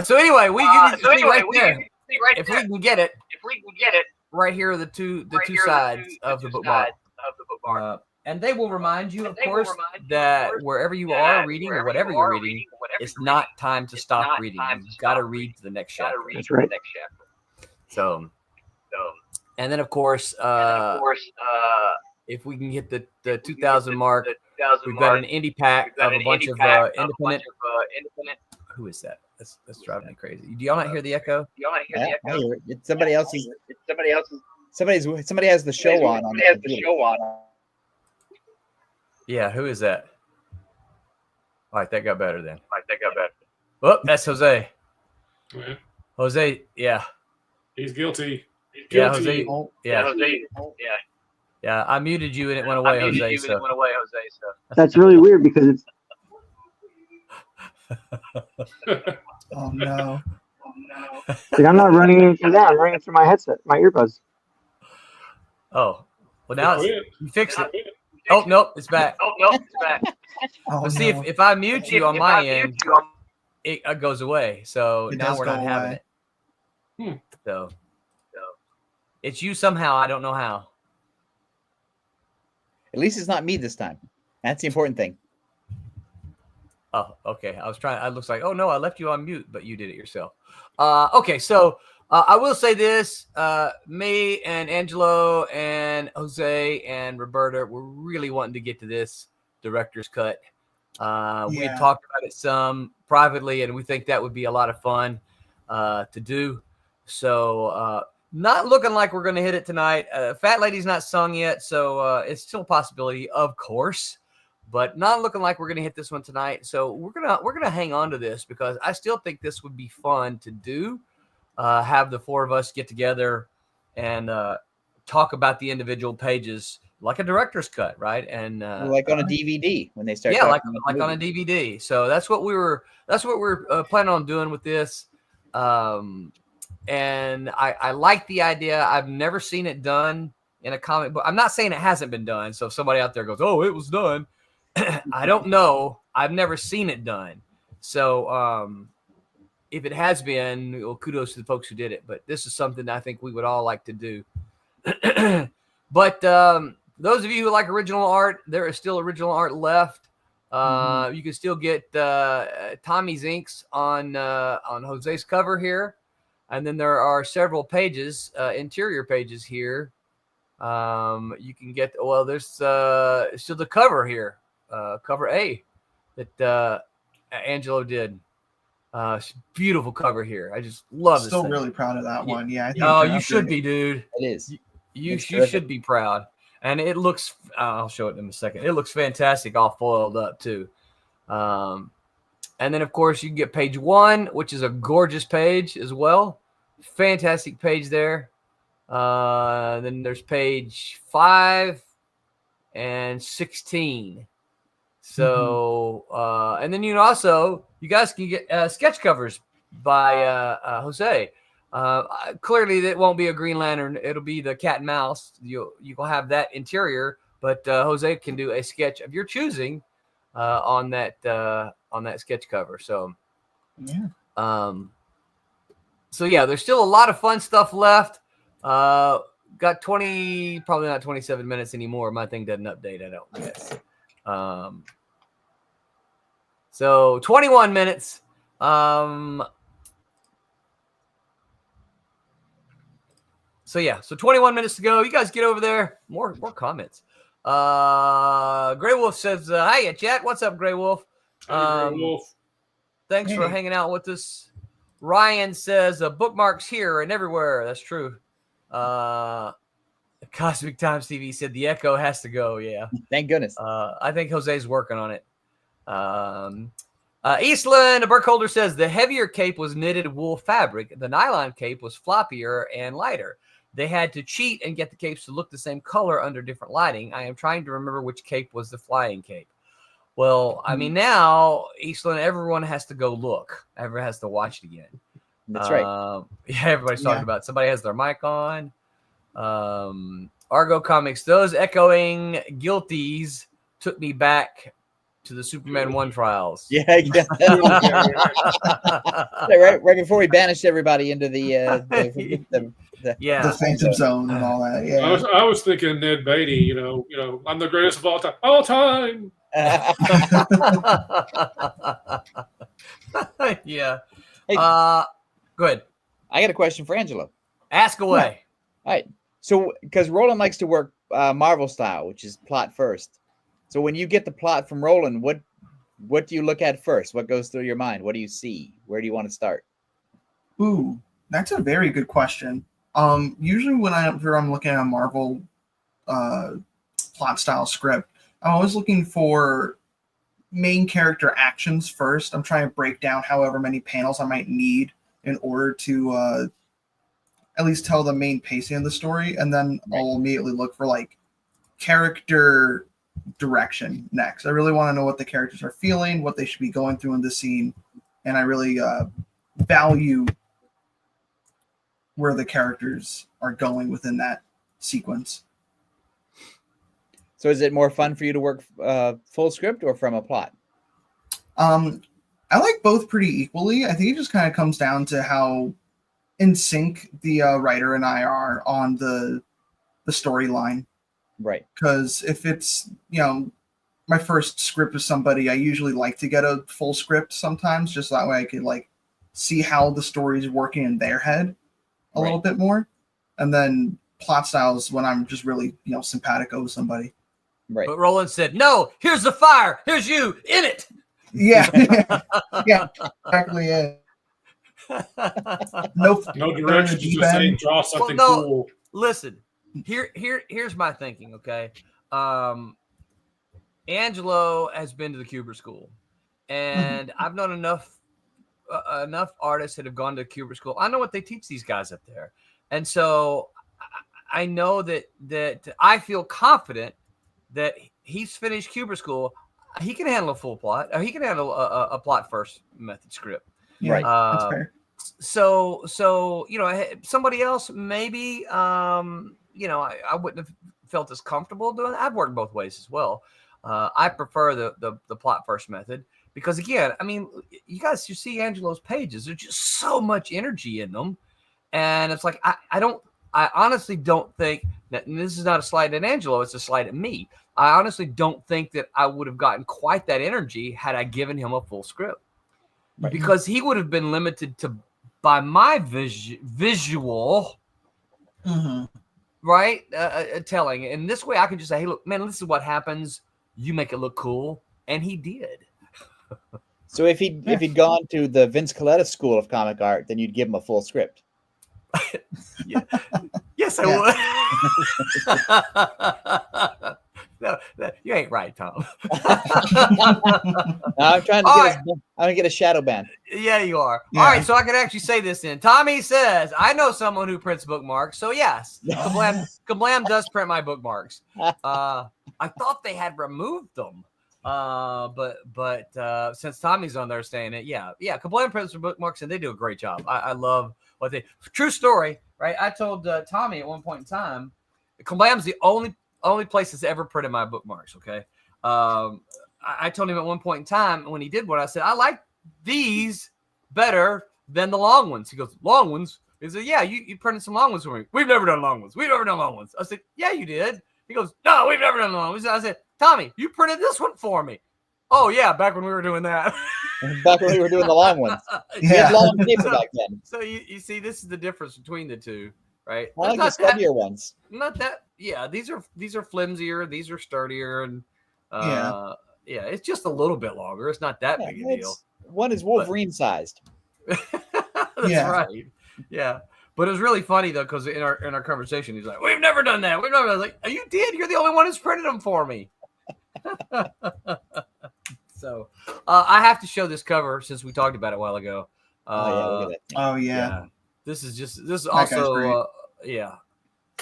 So anyway, we can see right there. If we can get it, right here are the two sides of the bookmark. And they will remind you, of course, that wherever you are reading or whatever you're reading, it's not time to stop reading. You've got to read to the next chapter. That's right. So, and then of course, if we can get the 2000 mark, We've got an indie pack of a bunch of independent. Who is that? That's driving me crazy. Do y'all not hear the echo? I hear it. It's somebody else's. Somebody has the show on. Yeah, who is that? All right, that got better then. Oh, that's Jose. Yeah. Jose, yeah. He's guilty. Yeah, Jose. Yeah. Yeah, I muted you and it went away, Jose. So. That's really weird because it's. Oh no. Like, I'm not running into that. I'm running through my headset, my earbuds. Oh, well now you fixed it. Oh nope, it's back. Oh, Let's see if I mute you on my end, it goes away. So now we're not having it. So it's you somehow. I don't know how. At least it's not me this time. That's the important thing. Oh, okay. I looks like, oh no, I left you on mute, but you did it yourself. Okay, so I will say this: me and Angelo and Jose and Roberta were really wanting to get to this director's cut. We had talked about it some privately, and we think that would be a lot of fun to do. So not looking like we're going to hit it tonight. Fat Lady's not sung yet, so it's still a possibility, of course. But not looking like we're going to hit this one tonight. So we're gonna hang on to this because I still think this would be fun to do. Have the four of us get together and talk about the individual pages like a director's cut, right? And like on a DVD when they start. Yeah, like on a DVD. So that's what we're planning on doing with this. And I like the idea. I've never seen it done in a comic book. I'm not saying it hasn't been done. So if somebody out there goes, "Oh, it was done," I don't know. I've never seen it done. So if it has been, well, kudos to the folks who did it. But this is something I think we would all like to do. But those of you who like original art, there is still original art left. You can still get Tommy's inks on Jose's cover here. And then there are several pages, interior pages here. You can get, well, there's still the cover here. Cover A that Angelo did. Beautiful cover here. I just love it. Still really proud of that one. Yeah. Oh, you should be, dude. It is. You should be proud. And it looks, I'll show it in a second. It looks fantastic, all foiled up too. And then of course you can get page 1, which is a gorgeous page as well. Fantastic page there. Then there's page 5 and 16. So, and then you guys can get sketch covers by Jose. Clearly, that won't be a Green Lantern. It'll be the cat and mouse. You'll have that interior, but Jose can do a sketch of your choosing on that sketch cover. So, yeah. So yeah, there's still a lot of fun stuff left. Got 20, probably not 27 minutes anymore. My thing doesn't update. I don't guess. So 21 minutes. So yeah, so 21 minutes to go. You guys get over there. More comments. Grey Wolf says, "Hiya, chat. What's up, Grey Wolf? Grey Wolf. Thanks for hanging out with us." Ryan says, "Bookmarks here and everywhere." That's true. Cosmic Times TV said the echo has to go. Yeah. Thank goodness. I think Jose's working on it. Eastland, a Burkholder says the heavier cape was knitted wool fabric. The nylon cape was floppier and lighter. They had to cheat and get the capes to look the same color under different lighting. I am trying to remember which cape was the flying cape. Well, I mean, now, Eastland, everyone has to go look. Everyone has to watch it again. That's right. Yeah, everybody's talking about it. Somebody has their mic on. Argo Comics, those echoing guilties took me back to the Superman 1 trials. Yeah. right before we banished everybody into the Phantom Zone and all that. Yeah. I was thinking Ned Beatty. You know, I'm the greatest of all time. All time. Yeah. Hey, go ahead. I got a question for Angelo. Ask away. All right. So, because Roland likes to work Marvel style, which is plot first. So when you get the plot from Roland, what do you look at first? What goes through your mind? What do you see? Where do you want to start? Ooh, that's a very good question. Usually when I'm looking at a Marvel plot style script, I'm always looking for main character actions first. I'm trying to break down however many panels I might need in order to at least tell the main pacing of the story, and then I'll immediately look for like character direction next. I really want to know what the characters are feeling, what they should be going through in the scene, and I really value where the characters are going within that sequence. So is it more fun for you to work full script or from a plot? I like both pretty equally. I think it just kind of comes down to how in sync the writer and I are on the storyline. Right. Because if it's, my first script with somebody, I usually like to get a full script sometimes, just that way I could like see how the story is working in their head a little bit more. And then plot styles when I'm just really, simpatico with somebody. Right. But Roland said, "No, here's the fire. Here's you in it." Yeah. Yeah, exactly it. No directions, just saying draw something cool. Listen, here's my thinking, okay? Angelo has been to the Kubrick School, and I've known enough artists that have gone to Kubrick School. I know what they teach these guys up there, and so I know that I feel confident that he's finished Kubrick School. He can handle a full plot. Or he can handle a plot first method script. Right. That's fair. So somebody else maybe I wouldn't have felt as comfortable doing that. I've worked both ways as well. I prefer the plot first method because again, I mean, you see Angelo's pages. There's just so much energy in them, and it's like I honestly don't think that, and this is not a slight at Angelo, it's a slight at me. I honestly don't think that I would have gotten quite that energy had I given him a full script. Right. Because he would have been limited by my visual, right, telling. And this way I can just say, hey, look, man, this is what happens. You make it look cool. And he did. So if he'd gone to the Vince Colletta School of Comic Art, then you'd give him a full script. Yeah. Yes, I would. No, you ain't right, Tom. I'm trying to get a shadow ban. Yeah, you are. Yeah. All right, so I can actually say this then. Tommy says, I know someone who prints bookmarks. So yes, Kablam does print my bookmarks. I thought they had removed them. But since Tommy's on there saying it, yeah, Kablam prints their bookmarks and they do a great job. I love what they. True story, right? I told Tommy at one point in time, Kablam's the only place that's ever printed my bookmarks. Okay, I told him at one point in time when he did one, I said I like these better than the long ones. He goes, long ones? He said, yeah, you printed some long ones for me. We've never done long ones. I said, yeah, you did. He goes, no, we've never done long ones. I said, Tommy, you printed this one for me. Oh, yeah, back when we were doing that. Back when we were doing the long ones. Yeah. Long paper back then. So you see, this is the difference between the two, right? I like the stubbier ones. Not that, yeah, these are flimbsier, these are stirdier, and yeah, it's just a little bit longer. It's not that big a deal. One is Wolverine sized. That's right. Yeah. But it was really funny though, because in our conversation, he's like, "We've never done that. We've never." I was like, "Oh, you did. You're the only one who's printed them for me." So I have to show this cover since we talked about it a while ago. Look at that. Yeah. This is also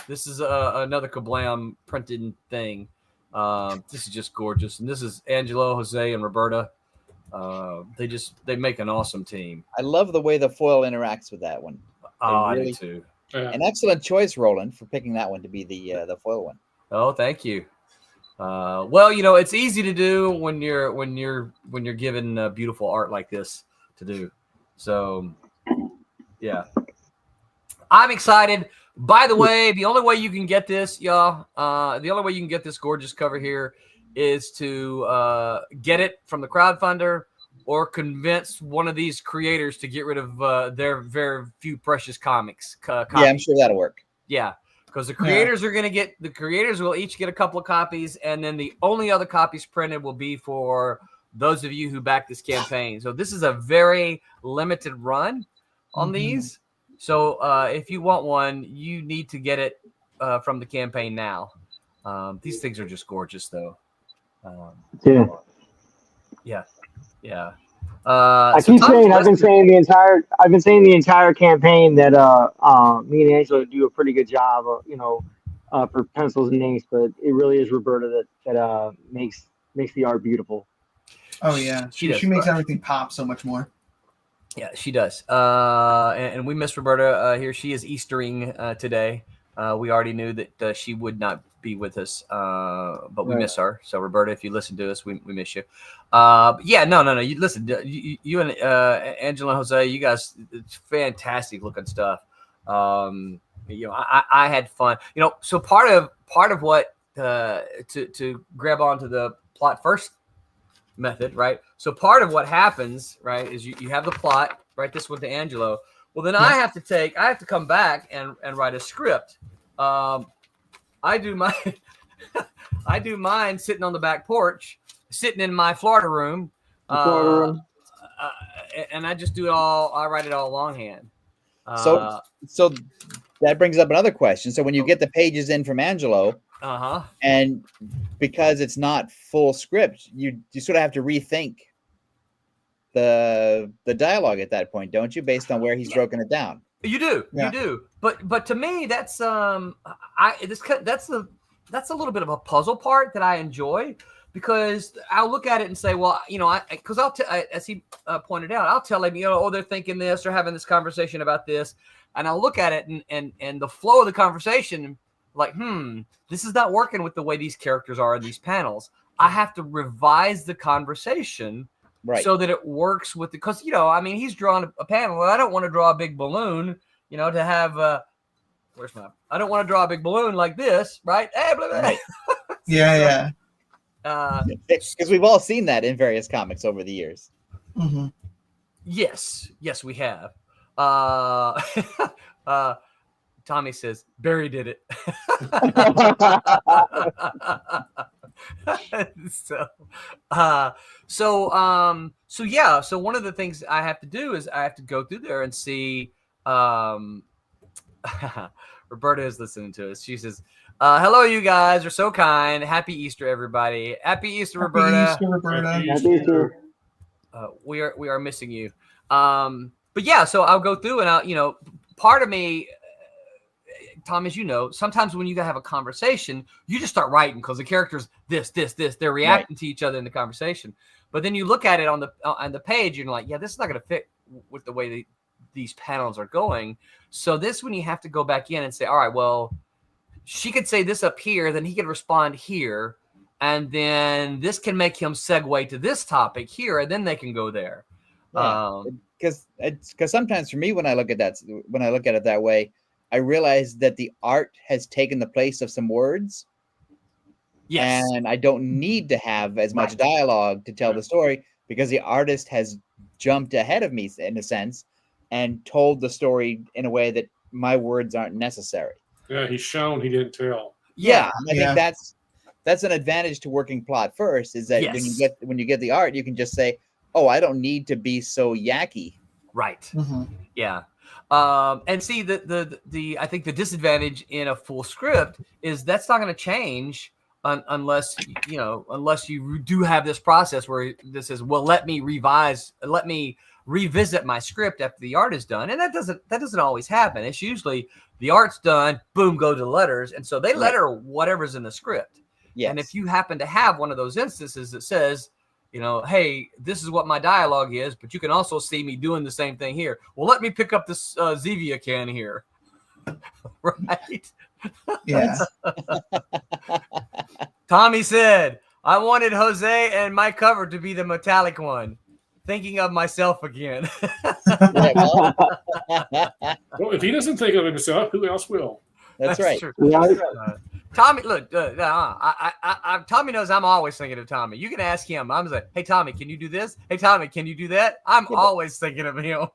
this is another Kablam printed thing. This is just gorgeous, and this is Angelo, Jose, and Roberta. They make an awesome team. I love the way the foil interacts with that one. I do too. Yeah. An excellent choice, Roland, for picking that one to be the foil one. Oh, thank you. Well, it's easy to do when you're given beautiful art like this to do. So, yeah, I'm excited. By the way, the only way you can get this, y'all, the only way you can get this gorgeous cover here is to get it from the crowdfunder or convince one of these creators to get rid of their very few precious comics. Yeah, I'm sure that'll work. Yeah, because the creators will each get a couple of copies, and then the only other copies printed will be for those of you who back this campaign. So this is a very limited run on these. So if you want one, you need to get it from the campaign now. These things are just gorgeous, though. Yeah. I've been saying the entire campaign that me and Angela do a pretty good job of, for pencils and inks, but it really is Roberta that makes the art beautiful. Oh yeah, she makes everything pop so much more. Yeah, she does. And we miss Roberta here. She is Eastering today. We already knew that she would not be with us, but we miss her. So Roberta, if you listen to us, we miss you. No. You listen. You and Angela and Jose, you guys, it's fantastic looking stuff. I had fun. So part of what to grab onto the plot first method, right? So part of what happens, right, is you have the plot, right? This one to Angelo. Well, then I have to come back and write a script. I do mine sitting on the back porch, sitting in my Florida room, and I just do it all. I write it all longhand. So that brings up another question. So when you get the pages in from Angelo, and because it's not full script, you sort of have to rethink the dialogue at that point, don't you? Based on where he's broken it down. You do. But to me, that's a little bit of a puzzle part that I enjoy, because I'll look at it and say, well, as he pointed out, I'll tell him, they're thinking this, or having this conversation about this, and I'll look at it and the flow of the conversation, like, this is not working with the way these characters are in these panels. I have to revise the conversation. Right. So that it works with because he's drawn a panel, and I don't want to draw a big balloon, to have I don't want to draw a big balloon like this, right? Hey, blah, blah, blah. Yeah. Because we've all seen that in various comics over the years. Mm-hmm. Yes, we have. Tommy says Barry did it. So one of the things I have to do is I have to go through there and see. Roberta is listening to us. She says, "Hello, you guys are so kind. Happy Easter, everybody. Happy Easter, Roberta. Happy Easter, Roberta. Happy Easter. We are missing you. So I'll go through and I'll part of me." Tom, as you know, sometimes when you have a conversation, you just start writing because the characters this, they're reacting to each other in the conversation. But then you look at it on the page, and you're like, yeah, this is not going to fit with the way these panels are going. So this when you have to go back in and say, all right, well, she could say this up here, then he could respond here, and then this can make him segue to this topic here, and then they can go there. Because sometimes for me, when I look at it that way, I realize that the art has taken the place of some words. Yes. And I don't need to have as much dialogue to tell the story, because the artist has jumped ahead of me in a sense and told the story in a way that my words aren't necessary. Yeah, he's shown, he didn't tell. Yeah. I think that's an advantage to working plot first, is that when you get the art, you can just say, oh, I don't need to be so yacky. Right. Mm-hmm. Yeah. And see the I think the disadvantage in a full script is that's not going to change unless you do have this process where this is, well, let me revisit my script after the art is done, and that doesn't always happen. It's usually the art's done, boom, go to the letters, and so they letter whatever's in the script. Yes. And if you happen to have one of those instances that says, hey, this is what my dialogue is, but you can also see me doing the same thing here. Well, let me pick up this Zevia can here. Right? Yeah. Tommy said, I wanted Jose and my cover to be the metallic one. Thinking of myself again. Well, if he doesn't think of himself, who else will? That's right. True. Tommy, look, Tommy knows I'm always thinking of Tommy. You can ask him. I'm like, hey, Tommy, can you do this? Hey, Tommy, can you do that? I'm always thinking of him.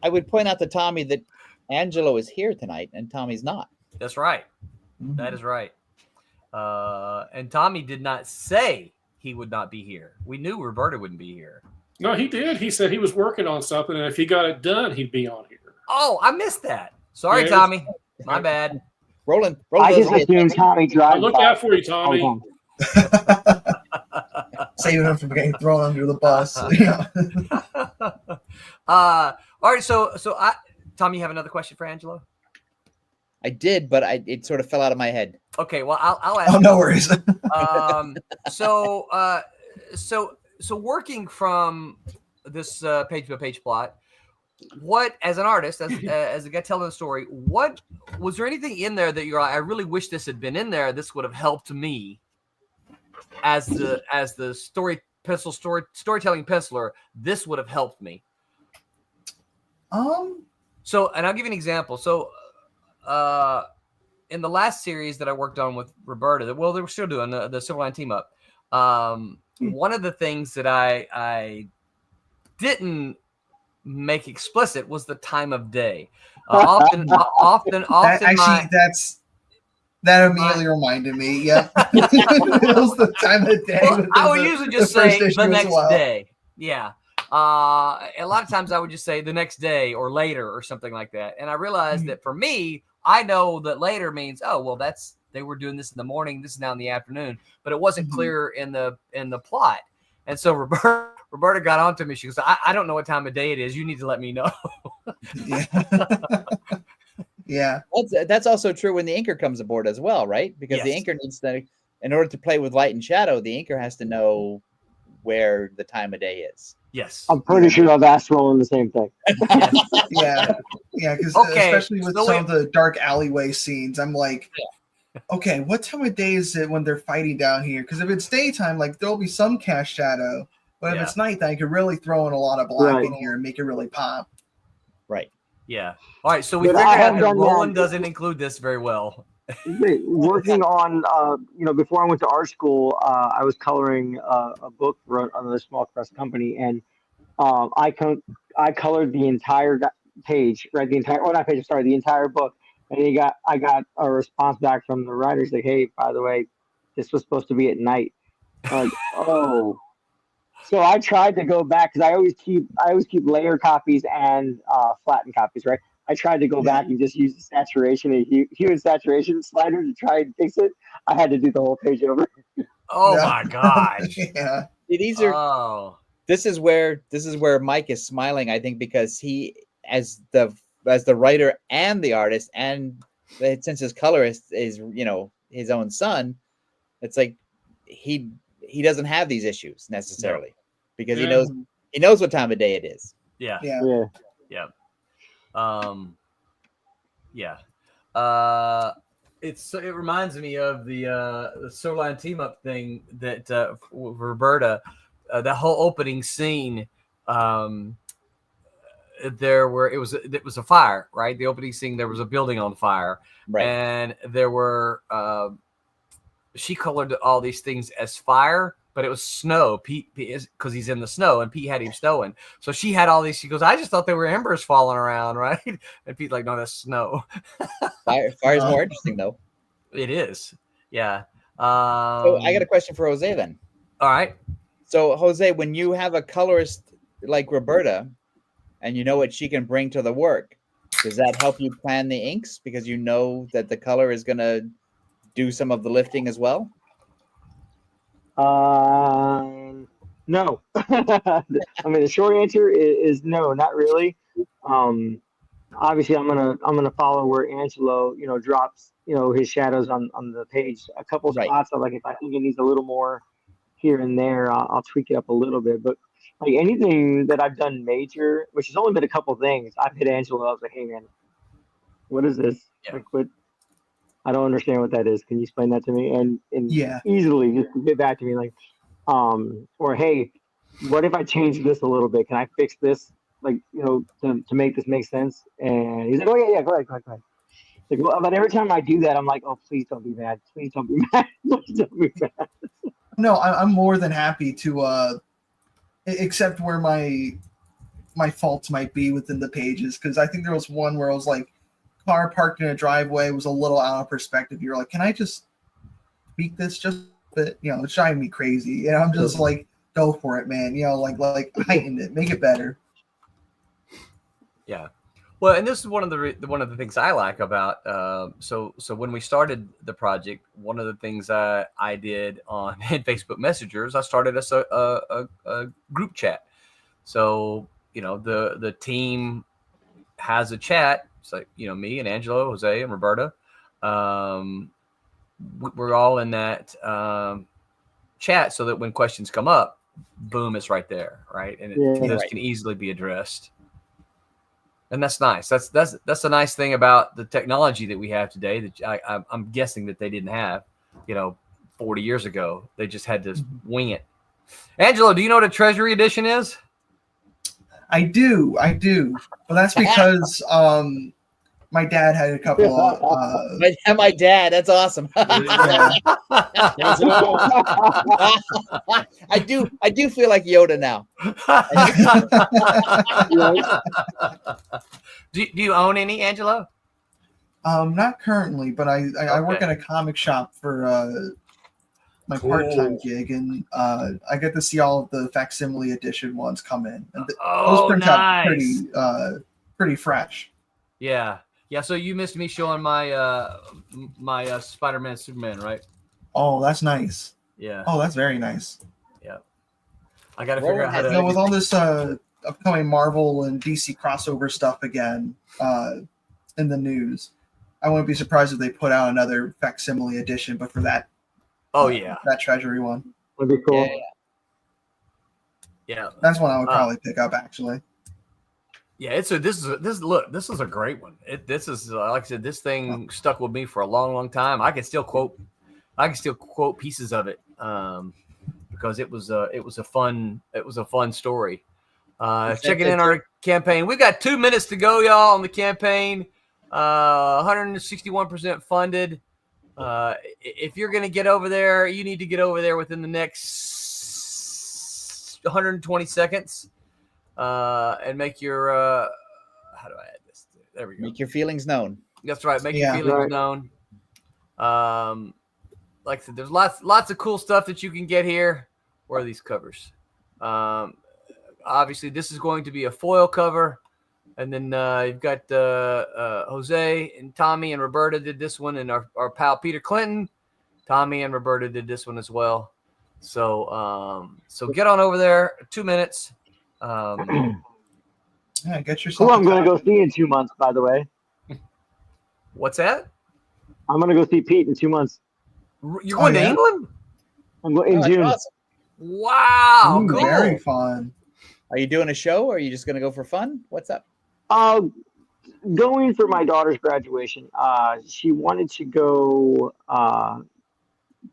I would point out to Tommy that Angelo is here tonight and Tommy's not. That's right. That is right. And Tommy did not say he would not be here. We knew Roberta wouldn't be here. No, he did. He said he was working on something, and if he got it done, he'd be on here. Oh, I missed that. Sorry, Yeah, Tommy. My bad. Roland. I just assumed Tommy I drives. look out for you, Tommy. Saving him from getting thrown under the bus. All right. So Tommy, you have another question for Angelo? I did, but it sort of fell out of my head. Okay. Well, I'll ask. Oh, no worries. So working from this page-by-page plot, what, as an artist, as a guy telling the story, what was there anything in there that you're like, I really wish this had been in there. This would have helped me as the storytelling penciler. This would have helped me. So, and I'll give you an example. So, in the last series that I worked on with Roberta, well, they were still doing the Silverline team up. One of the things that I didn't make explicit was the time of day. Often. That immediately reminded me. Yeah, it was the time of day. Well, I would usually just say the next day. Yeah. A lot of times I would just say the next day or later or something like that. And I realized that for me, I know that later means, oh, well, they were doing this in the morning. This is now in the afternoon, but it wasn't clear in the plot. And so Roberta got on to me. She goes, I don't know what time of day it is. You need to let me know. Yeah. That's also true when the inker comes aboard as well, right? Because the inker needs to, in order to play with light and shadow, the inker has to know where the time of day is. Yes. I'm pretty sure I've asked Roland the same thing. Yeah. Because especially with some of the dark alleyway scenes, I'm like, okay, what time of day is it when they're fighting down here? Because if it's daytime, like there'll be some cast shadow, but if it's nighttime, I could really throw in a lot of black in here and make it really pop. Right. Yeah. All right. So we figured out that Roland doesn't include this very well. Working on, before I went to art school, I was coloring a book for another small press company, and I colored the entire page, right? The entire book, and I got a response back from the writers like, "Hey, by the way, this was supposed to be at night." Like, oh. So I tried to go back because I always keep layer copies and flattened copies, right? I tried to go back and just use the saturation and hue and saturation slider to try and fix it. I had to do the whole page over. Oh my gosh! Yeah. This is where Mike is smiling, I think, because he, as the writer and the artist, and since his colorist is his own son, it's like he doesn't have these issues necessarily because he knows what time of day it is. Yeah. It reminds me of the Silverline team up thing that Roberta, that whole opening scene. It was a fire, right? The opening scene, there was a building on fire, right? And there were she colored all these things as fire, but it was snow. Pete because he's in the snow, and Pete had him snowing. So she had all these. She goes, I just thought they were embers falling around, right? And Pete's like, no, that's snow. Fire is more interesting, though. It is, yeah. So I got a question for Jose then. All right. So Jose, when you have a colorist like Roberta, and you know what she can bring to the work, does that help you plan the inks because you know that the color is going to do some of the lifting as well? No. I mean, the short answer is no, not really. Obviously, I'm gonna follow where Angelo, drops, his shadows on the page. A couple spots, like if I think it needs a little more here and there, I'll tweak it up a little bit. But like anything that I've done major, which has only been a couple things, I've hit Angelo. I was like, hey man, what is this? Yeah. Like, what? I don't understand what that is. Can you explain that to me? And easily just get back to me like, or hey, what if I change this a little bit? Can I fix this? Like, to make this make sense? And he's like, oh yeah, go ahead. Like, well, but every time I do that, I'm like, oh, please don't be mad. Please don't be mad. Please don't be mad. No, I'm more than happy to accept where my faults might be within the pages, because I think there was one where I was like, car parked in a driveway was a little out of perspective. You're like, can I just tweak this just a bit? You know, it's driving me crazy. And I'm just like, go for it, man. You know, like heighten it, make it better. Yeah. Well, and this is one of the things I like about so when we started the project, one of the things I did on in Facebook Messengers, I started a group chat. So, you know, the team has a chat. It's like, you know, me and Angelo, Jose, and Roberta. We're all in that chat so that when questions come up, boom, it's right there, right? And those can easily be addressed. And that's nice. That's a nice thing about the technology that we have today that I'm guessing that they didn't have, you know, 40 years ago. They just had to wing it. Angelo, do you know what a Treasury Edition is? I do. But that's because my dad had a couple of my dad, that's awesome. I do feel like Yoda now. Do you own any, Angelo? Not currently, but I work at a comic shop for my part-time gig, and I get to see all of the facsimile edition ones come in. And those print out pretty fresh. Yeah. So you missed me showing my my Spider-Man Superman, right? Oh, that's nice. Yeah. Oh, that's very nice. Yeah. I got to figure out how to. With all this upcoming Marvel and DC crossover stuff again in the news, I wouldn't be surprised if they put out another facsimile edition, but for that. Oh yeah. That Treasury one. Would be cool. Yeah. That's one I would probably pick up actually. Yeah, this is a great one. This is like I said, this thing stuck with me for a long, long time. I can still quote pieces of it because it was a fun story. Checking in our campaign. We got 2 minutes to go, y'all, on the campaign. 161% funded. If you're gonna get over there, you need to get over there within the next 120 seconds. And make your how do I add this? There we go. Make your feelings known. That's right. Make your feelings known. Like I said, there's lots of cool stuff that you can get here. Where are these covers? Obviously, this is going to be a foil cover, and then you've got Jose and Tommy and Roberta did this one, and our pal Peter Clinton, Tommy and Roberta did this one as well. So get on over there. 2 minutes. Get yourself. Who I'm going to go see in 2 months, by the way. What's that? I'm going to go see Pete in 2 months. You're going to England? I'm going in June. Awesome. Wow, cool. Very fun. Are you doing a show, or are you just going to go for fun? What's up? Going for my daughter's graduation. She wanted to go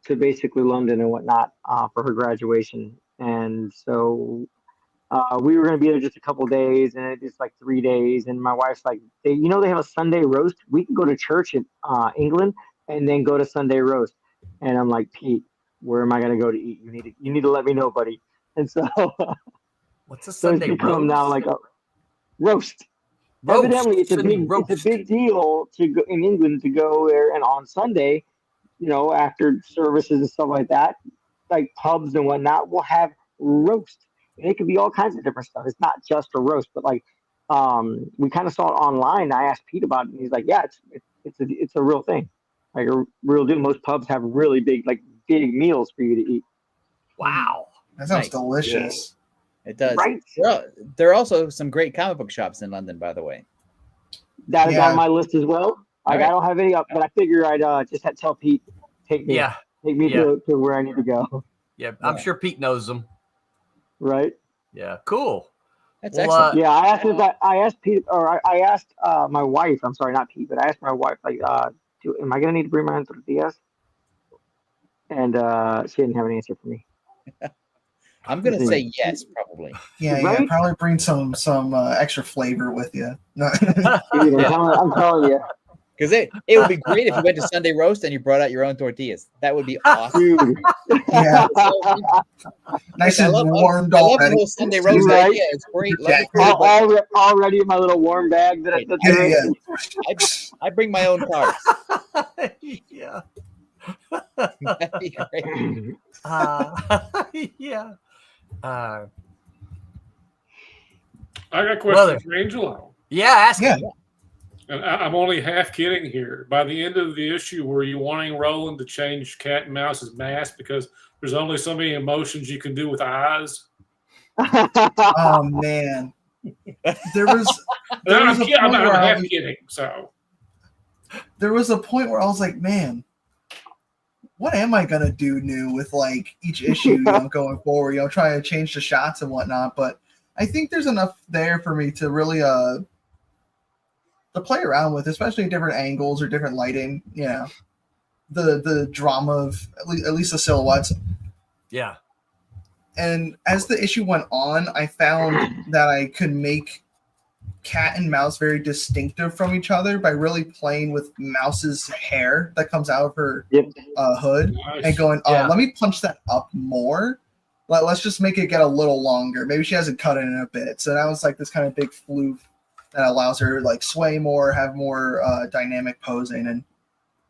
to basically London and whatnot for her graduation, and so. We were going to be there just a couple days, and it's like 3 days. And my wife's like, they have a Sunday roast. We can go to church in England and then go to Sunday roast. And I'm like, Pete, where am I going to go to eat? You need to let me know, buddy. And so, what's a Sunday roast? Now like a roast. Evidently, it's a big deal to go in England to go there, and on Sunday, after services and stuff like that, like pubs and whatnot, will have roast. It could be all kinds of different stuff. It's not just a roast, but like we kind of saw it online. I asked Pete about it, and he's like, "Yeah, it's a real thing, like a real deal. Most pubs have really big meals for you to eat." Wow, that sounds delicious. Yeah. It does. Right? There are also some great comic book shops in London, by the way. That is on my list as well. I don't have any up, but I figure I'd just tell Pete, take me to where I need to go. Yeah, I'm sure Pete knows them. Right. Yeah. Cool. That's excellent. Yeah, I asked Pete, or I asked my wife. I'm sorry, not Pete, but I asked my wife, like, am I gonna need to bring my own tortillas? And she didn't have an answer for me. I'm gonna say yes, probably. Yeah, Right? probably bring some extra flavor with you. Dude, I'm telling you. Because it would be great if you went to Sunday roast and you brought out your own tortillas. That would be awesome. Dude. Yeah. Nice and warmed I love the already. whole Sunday roast Right. idea. It's great. Love Yeah. the food, but Already in my little warm bag that I bring my own cards. Yeah. That'd be great. Yeah. I got a question for Angelo. Yeah, ask Yeah. him. And I'm only half kidding here. By the end of the issue, were you wanting Roland to change Cat and Mouse's mask because there's only so many emotions you can do with eyes? Oh man, there was I'm a point where I half was- kidding. So there was a point where I was like, man, what am I gonna do new with like each issue, going forward? Trying to change the shots and whatnot. But I think there's enough there for me to really to play around with, especially different angles or different lighting. The drama of at least the silhouettes. Yeah. And as the issue went on, I found that I could make Cat and Mouse very distinctive from each other by really playing with Mouse's hair that comes out of her hood nice. and going, Yeah. let me punch that up more. Let's just make it get a little longer. Maybe she hasn't cut it in a bit. So now it's like this kind of big floof that allows her to like sway more, have more dynamic posing, and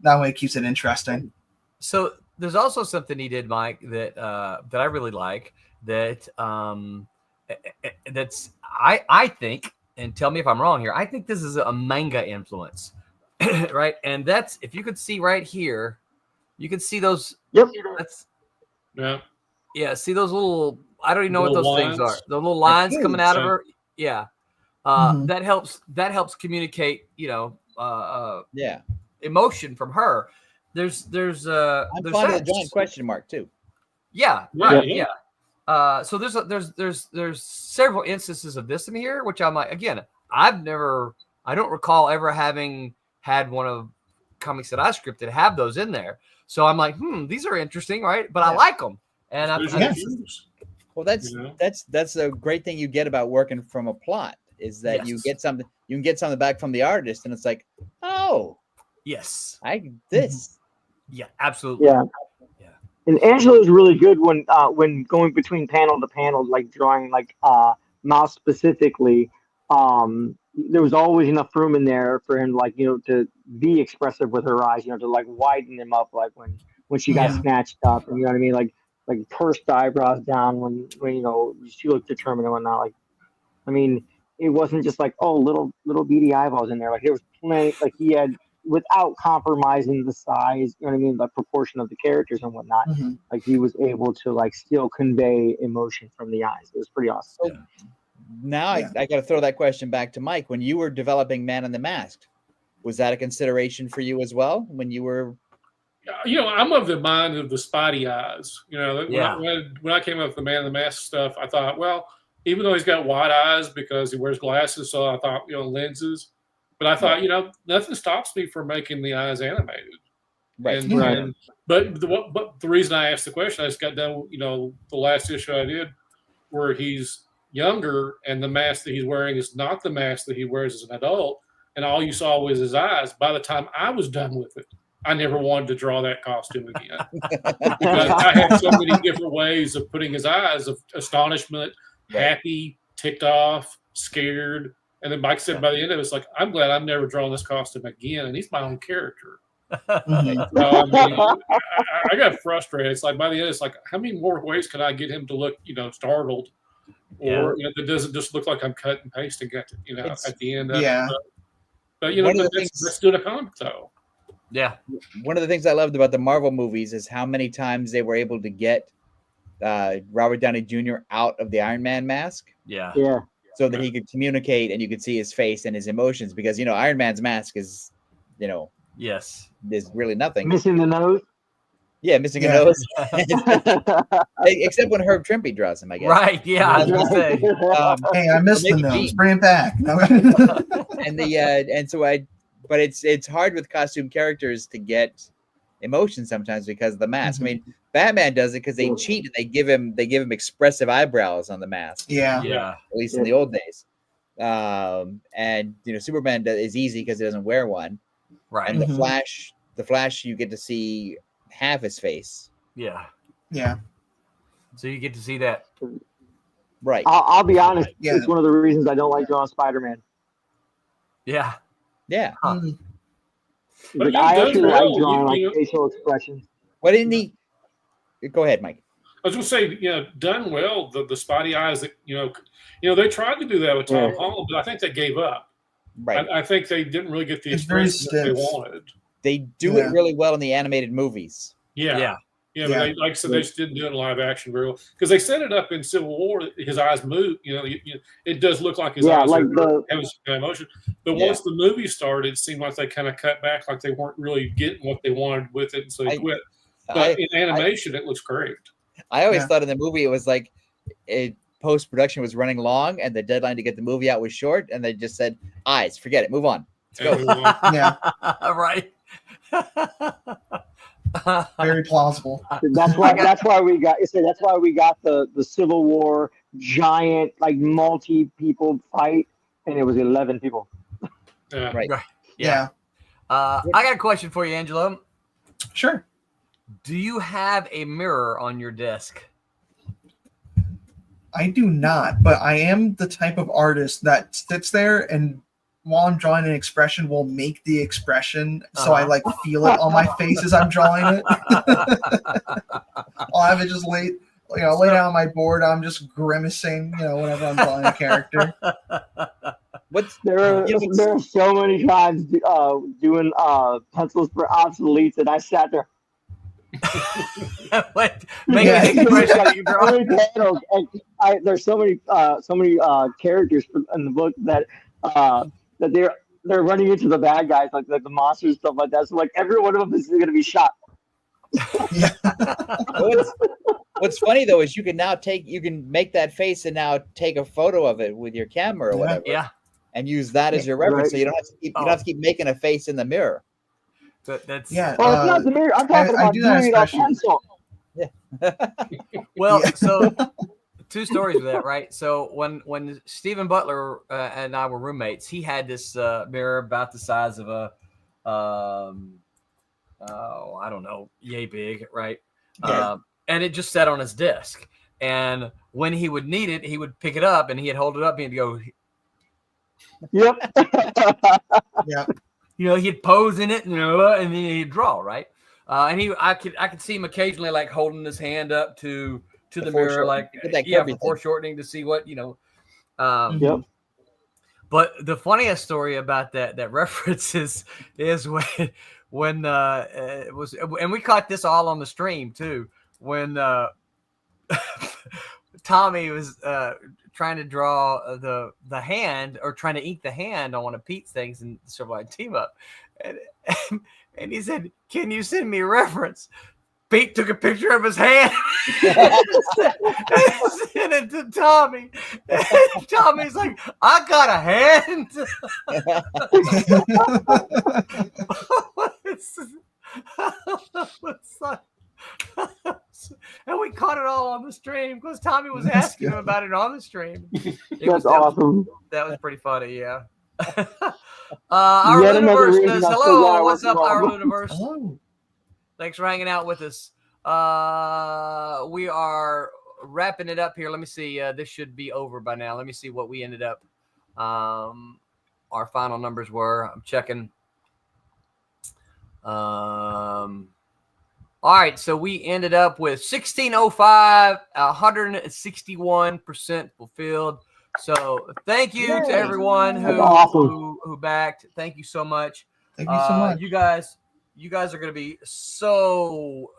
that way it keeps it interesting. So there's also something he did, Mike, that I really like. That's I think, and tell me if I'm wrong here. I think this is a manga influence, right? And that's, if you could see right here, you can see those. Yep. Yeah. See those little. I don't even know what Little those things are. lines? The little lines Like coming out of so- her. Yeah. Mhm. That helps communicate. Yeah. Emotion from her. There's I'm there's fond of the that. giant question mark too. Yeah, Yeah, right. yeah. Yeah. So there's several instances of this in here, which I'm like, again, I don't recall ever having had one of comics that I scripted have those in there. So I'm like, these are interesting, right? But I like them, and There's I your cues. Well, that's a great thing you get about working from a plot is that you can get something back from the artist, and it's like, oh, yes, this. yeah, absolutely, Yeah. And Angelo's really good when going between panel to panel, like drawing like Mouse specifically. There was always enough room in there for him, like, to be expressive with her eyes, to like widen them up, like when she got snatched up, and you know what I mean, like pursed the eyebrows down when she looked determined and whatnot. Like, I mean, it wasn't just like, oh, little beady eyeballs in there. Like there was plenty. Like he had, without compromising the size, you know what I mean, the proportion of the characters and whatnot. Mm-hmm. Like he was able to like still convey emotion from the eyes. It was pretty awesome. So now I got to throw that question back to Mike. When you were developing Man in the Mask, was that a consideration for you as well? When you were, I'm of the mind of the Spidey eyes. When I came up with the Man in the Mask stuff, I thought, well, even though he's got wide eyes because he wears glasses, so I thought, lenses. But I thought, nothing stops me from making the eyes animated. right? But the reason I asked the question, I just got done, the last issue I did where he's younger and the mask that he's wearing is not the mask that he wears as an adult. And all you saw was his eyes. By the time I was done with it, I never wanted to draw that costume again. Because I had so many different ways of putting his eyes of astonishment, happy, ticked off, scared. And then Mike said by the end of it, it's like, I'm glad I've never drawn this costume again. And he's my own character. Mm-hmm. So, I mean, I got frustrated. It's like by the end, it's like, how many more ways can I get him to look, startled? Or that doesn't just look like I'm cut and pasting at the end. Of it. But that's doing a comic though. Yeah. One of the things I loved about the Marvel movies is how many times they were able to get Robert Downey Jr. out of the Iron Man mask. Yeah. Yeah. So that he could communicate and you could see his face and his emotions because, Iron Man's mask is, yes, there's really nothing. Missing the nose. Yeah, missing a nose. Except when Herb Trimpe draws him, I guess. Right. Yeah. I was gonna say. Hey, I missed the maybe nose. Gene. Bring it back. But it's hard with costume characters to get emotion sometimes because of the mask. Mm-hmm. I mean, Batman does it because they cheat and they give him expressive eyebrows on the mask. Yeah. At least in the old days. And Superman is easy because he doesn't wear one. Right. And the Flash, you get to see half his face. Yeah. Yeah. So you get to see that. Right. I'll be honest. Yeah. It's one of the reasons I don't like drawing Spider-Man. Yeah. Yeah. Huh. But I he does actually well. like drawing like You know, facial expressions. What didn't he? Go ahead, Mike. I was going to say, done well. The Spidey eyes that they tried to do that with Tom Holland, but I think they gave up. Right. I think they didn't really get the It's very expression that they stiff. wanted. They do it really well in the animated movies. Yeah. But they, like I said, they just didn't do it in live action very well because they set it up in Civil War. His eyes move. It does look like his eyes have emotion. But once the movie started, it seemed like they kind of cut back, like they weren't really getting what they wanted with it, and so they quit. But in animation, it looks great. I always thought in the movie it was like post production was running long, and the deadline to get the movie out was short, and they just said, "Eyes, forget it, move on, let's go." Yeah. Right. Very plausible. That's why we got the Civil War giant like multi people fight, and it was 11 people. Yeah. Right. Yeah. I got a question for you, Angelo. Sure. Do you have a mirror on your desk? I do not, but I am the type of artist that sits there and while I'm drawing an expression will make the expression so I like feel it on my face as I'm drawing it. I'll have it just lay down on my board. I'm just grimacing, whenever I'm drawing a character. There are so many times doing pencils for obsoletes that I sat there. There's so many characters in the book that they're running into the bad guys, like the monsters and stuff like that. So like every one of them is going to be shot. What's funny though is you can make that face and now take a photo of it with your camera or whatever. Yeah. And use that as your reference, so you don't have to keep making a face in the mirror. That's Well, it's not the mirror. I'm talking about doing it on pencil. Well, so two stories with that, right? So when Stephen Butler and I were roommates, he had this mirror about the size of a I don't know, yay big, right? Yeah. And it just sat on his desk. And when he would need it, he would pick it up and he'd hold it up and he'd go, "Yep." Yeah. He'd pose in it, and then he'd draw, right? And I could see him occasionally like holding his hand up to the mirror, like before shortening to see what Yep. But the funniest story about that reference is when it was, and we caught this all on the stream too, when Tommy was trying to draw the hand or trying to ink the hand on one of Pete's things in the Silverline team up, and he said, "Can you send me a reference?" Pete took a picture of his hand and sent it to Tommy. And Tommy's like, "I got a hand." And we caught it all on the stream because Tommy was asking him about it on the stream. That's awesome. That was pretty funny, yeah. Our Universe says, "Hello, what's up, our Universe?" Hello. Thanks for hanging out with us. We are wrapping it up here. Let me see. This should be over by now. Let me see what we ended up. Our final numbers were. I'm checking. All right, so we ended up with 1605, 161% fulfilled. So thank you to everyone who backed. Thank you so much. Thank you so much. You guys are going to be so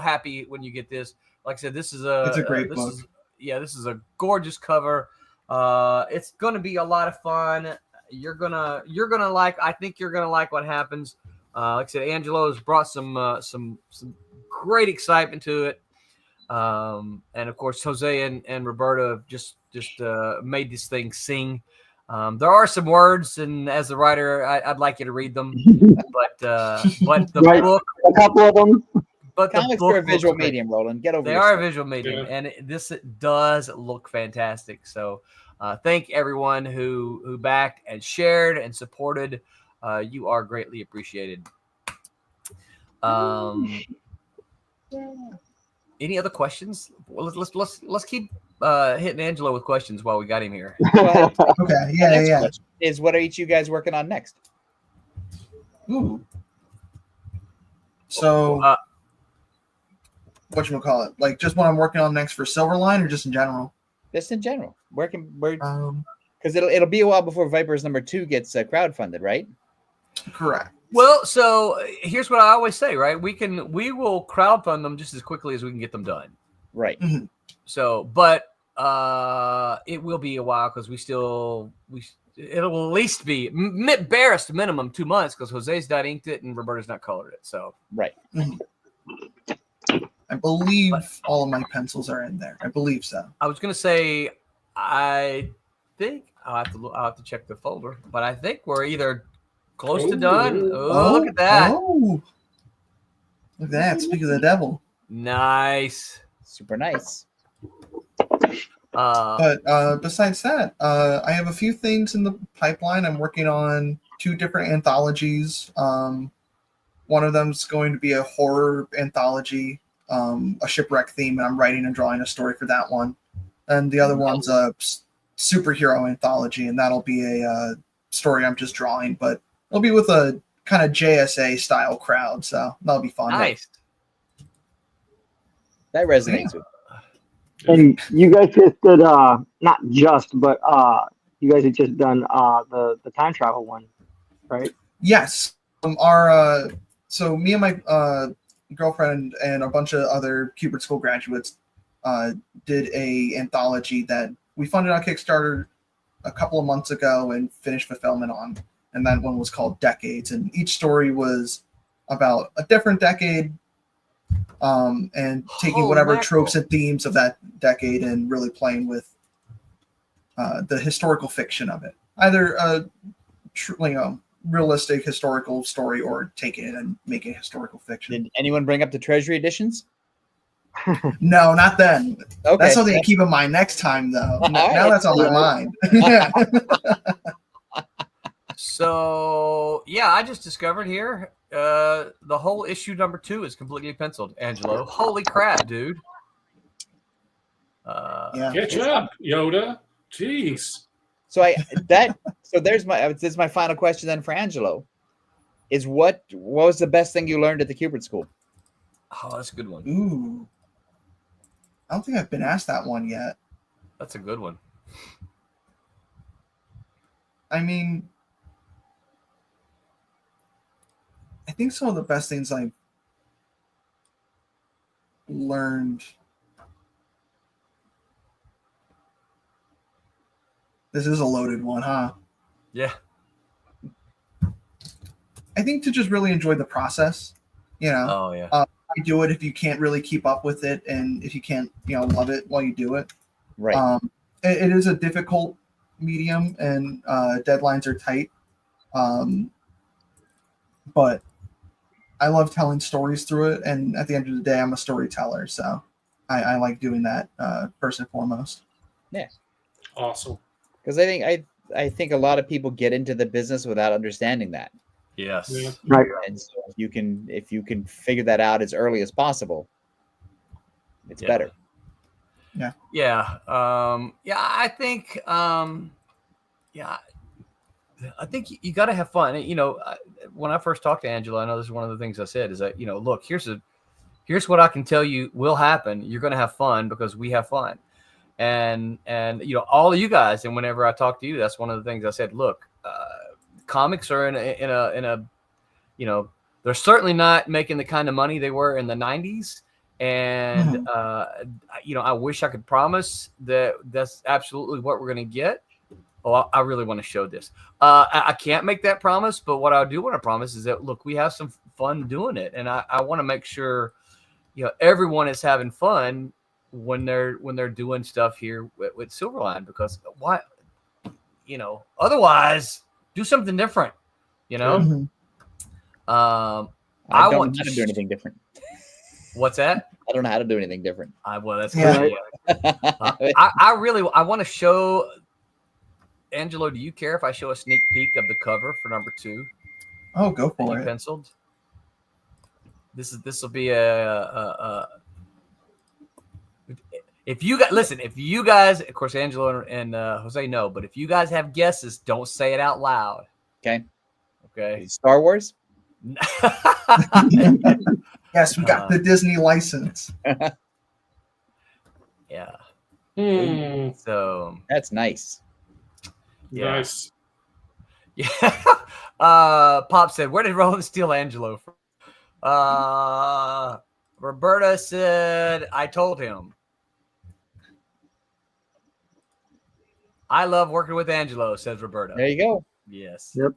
happy when you get this. Like I said, this is it's a great book. This is a gorgeous cover. It's going to be a lot of fun. You're gonna like. I think you're gonna like what happens. Like I said, Angelo has brought some great excitement to it, and of course, Jose and Roberta have just made this thing sing. There are some words, and as the writer, I'd like you to read them, but the book, a couple of them. But comics are a visual medium, Roland. Get over. They are a visual medium, and this does look fantastic. So, thank everyone who backed and shared and supported. You are greatly appreciated. Any other questions? Well, let's keep hitting Angelo with questions while we got him here. Well, Okay. Yeah. is what are each you guys working on next? Ooh. So, whatchamacallit? Like, just what I'm working on next for Silverline, or just in general? Just in general. Um, Because it'll be a while before Vipers #2 gets crowdfunded, right? correct. Well, so here's what I always say, right? We will crowdfund them just as quickly as we can get them done. Right. Mm-hmm. So, but it will be a while because it'll at least be barest minimum 2 months because Jose's not inked it and Roberta's not colored it. So right. I believe all of my pencils are in there. I believe so. I was gonna say, I think I'll have to check the folder, but I think we're either close to done. Oh, look at that! Oh, look at that! Speak of the devil. Nice, super nice. But besides that, I have a few things in the pipeline. I'm working on 2 different anthologies. One of them's going to be a horror anthology, a shipwreck theme, and I'm writing and drawing a story for that one. And the other one's a superhero anthology, and that'll be a story I'm just drawing, but it'll be with a kind of JSA style crowd, so that'll be fun. Nice. That resonates with me. And you guys just did not just, but you guys had just done the time travel one, right? Yes. So me and my girlfriend and a bunch of other Cubert School graduates did a anthology that we funded on Kickstarter a couple of months ago and finished fulfillment on. And that one was called Decades. And each story was about a different decade, and taking whatever tropes and themes of that decade and really playing with the historical fiction of it. Either a realistic historical story or taking it and making historical fiction. Did anyone bring up the Treasury editions? No, not then. Okay. That's something to keep in mind next time, though. Now right. that's on my mind. Yeah. So yeah, I just discovered here the whole issue #2 is completely penciled. Angelo, holy crap, dude! Yeah. Catch up, Yoda. Jeez. So there's my final question then for Angelo. Is what was the best thing you learned at the Cubert School? Oh, that's a good one. Ooh. I don't think I've been asked that one yet. That's a good one. I mean, I think some of the best things I learned. This is a loaded one, huh? Yeah. I think to just really enjoy the process, you know. Oh yeah. You do it if you can't really keep up with it, and if you can't, love it while you do it. Right. It is a difficult medium, and deadlines are tight. But I love telling stories through it, and at the end of the day, I'm a storyteller, so I like doing that first and foremost. Yeah. Awesome. Because I think a lot of people get into the business without understanding that. Yes. Yeah. Right. And so if you can figure that out as early as possible, it's better. Yeah. Yeah. I think. I think you got to have fun. When I first talked to Angela, I know this is one of the things I said is that look, here's what I can tell you will happen. You're going to have fun because we have fun, and all of you guys. And whenever I talk to you, that's one of the things I said. Look, comics are in a they're certainly not making the kind of money they were in the 90s. And, I wish I could promise that that's absolutely what we're going to get. Oh, I really want to show this. I can't make that promise, but what I do want to promise is that, look, we have some fun doing it. And I want to make sure, everyone is having fun when they're doing stuff here with Silverline, because why, otherwise do something different, Mm-hmm. I don't know how to do anything different. What's that? I don't know how to do anything different. Well, that's good. Yeah. I want to show Angelo. Do you care if I show a sneak peek of the cover for #2? Oh, go that for you it. penciled. This will be a if you guys, of course, Angelo and Jose know, but if you guys have guesses, don't say it out loud. Okay. Okay. Star Wars. Yes, we got the Disney license. Yeah. So that's nice. Yeah. Nice. Yeah. Pop said, "Where did Roland steal Angelo from?" Roberta said, "I told him." I love working with Angelo, says Roberta. There you go. Yes. Yep.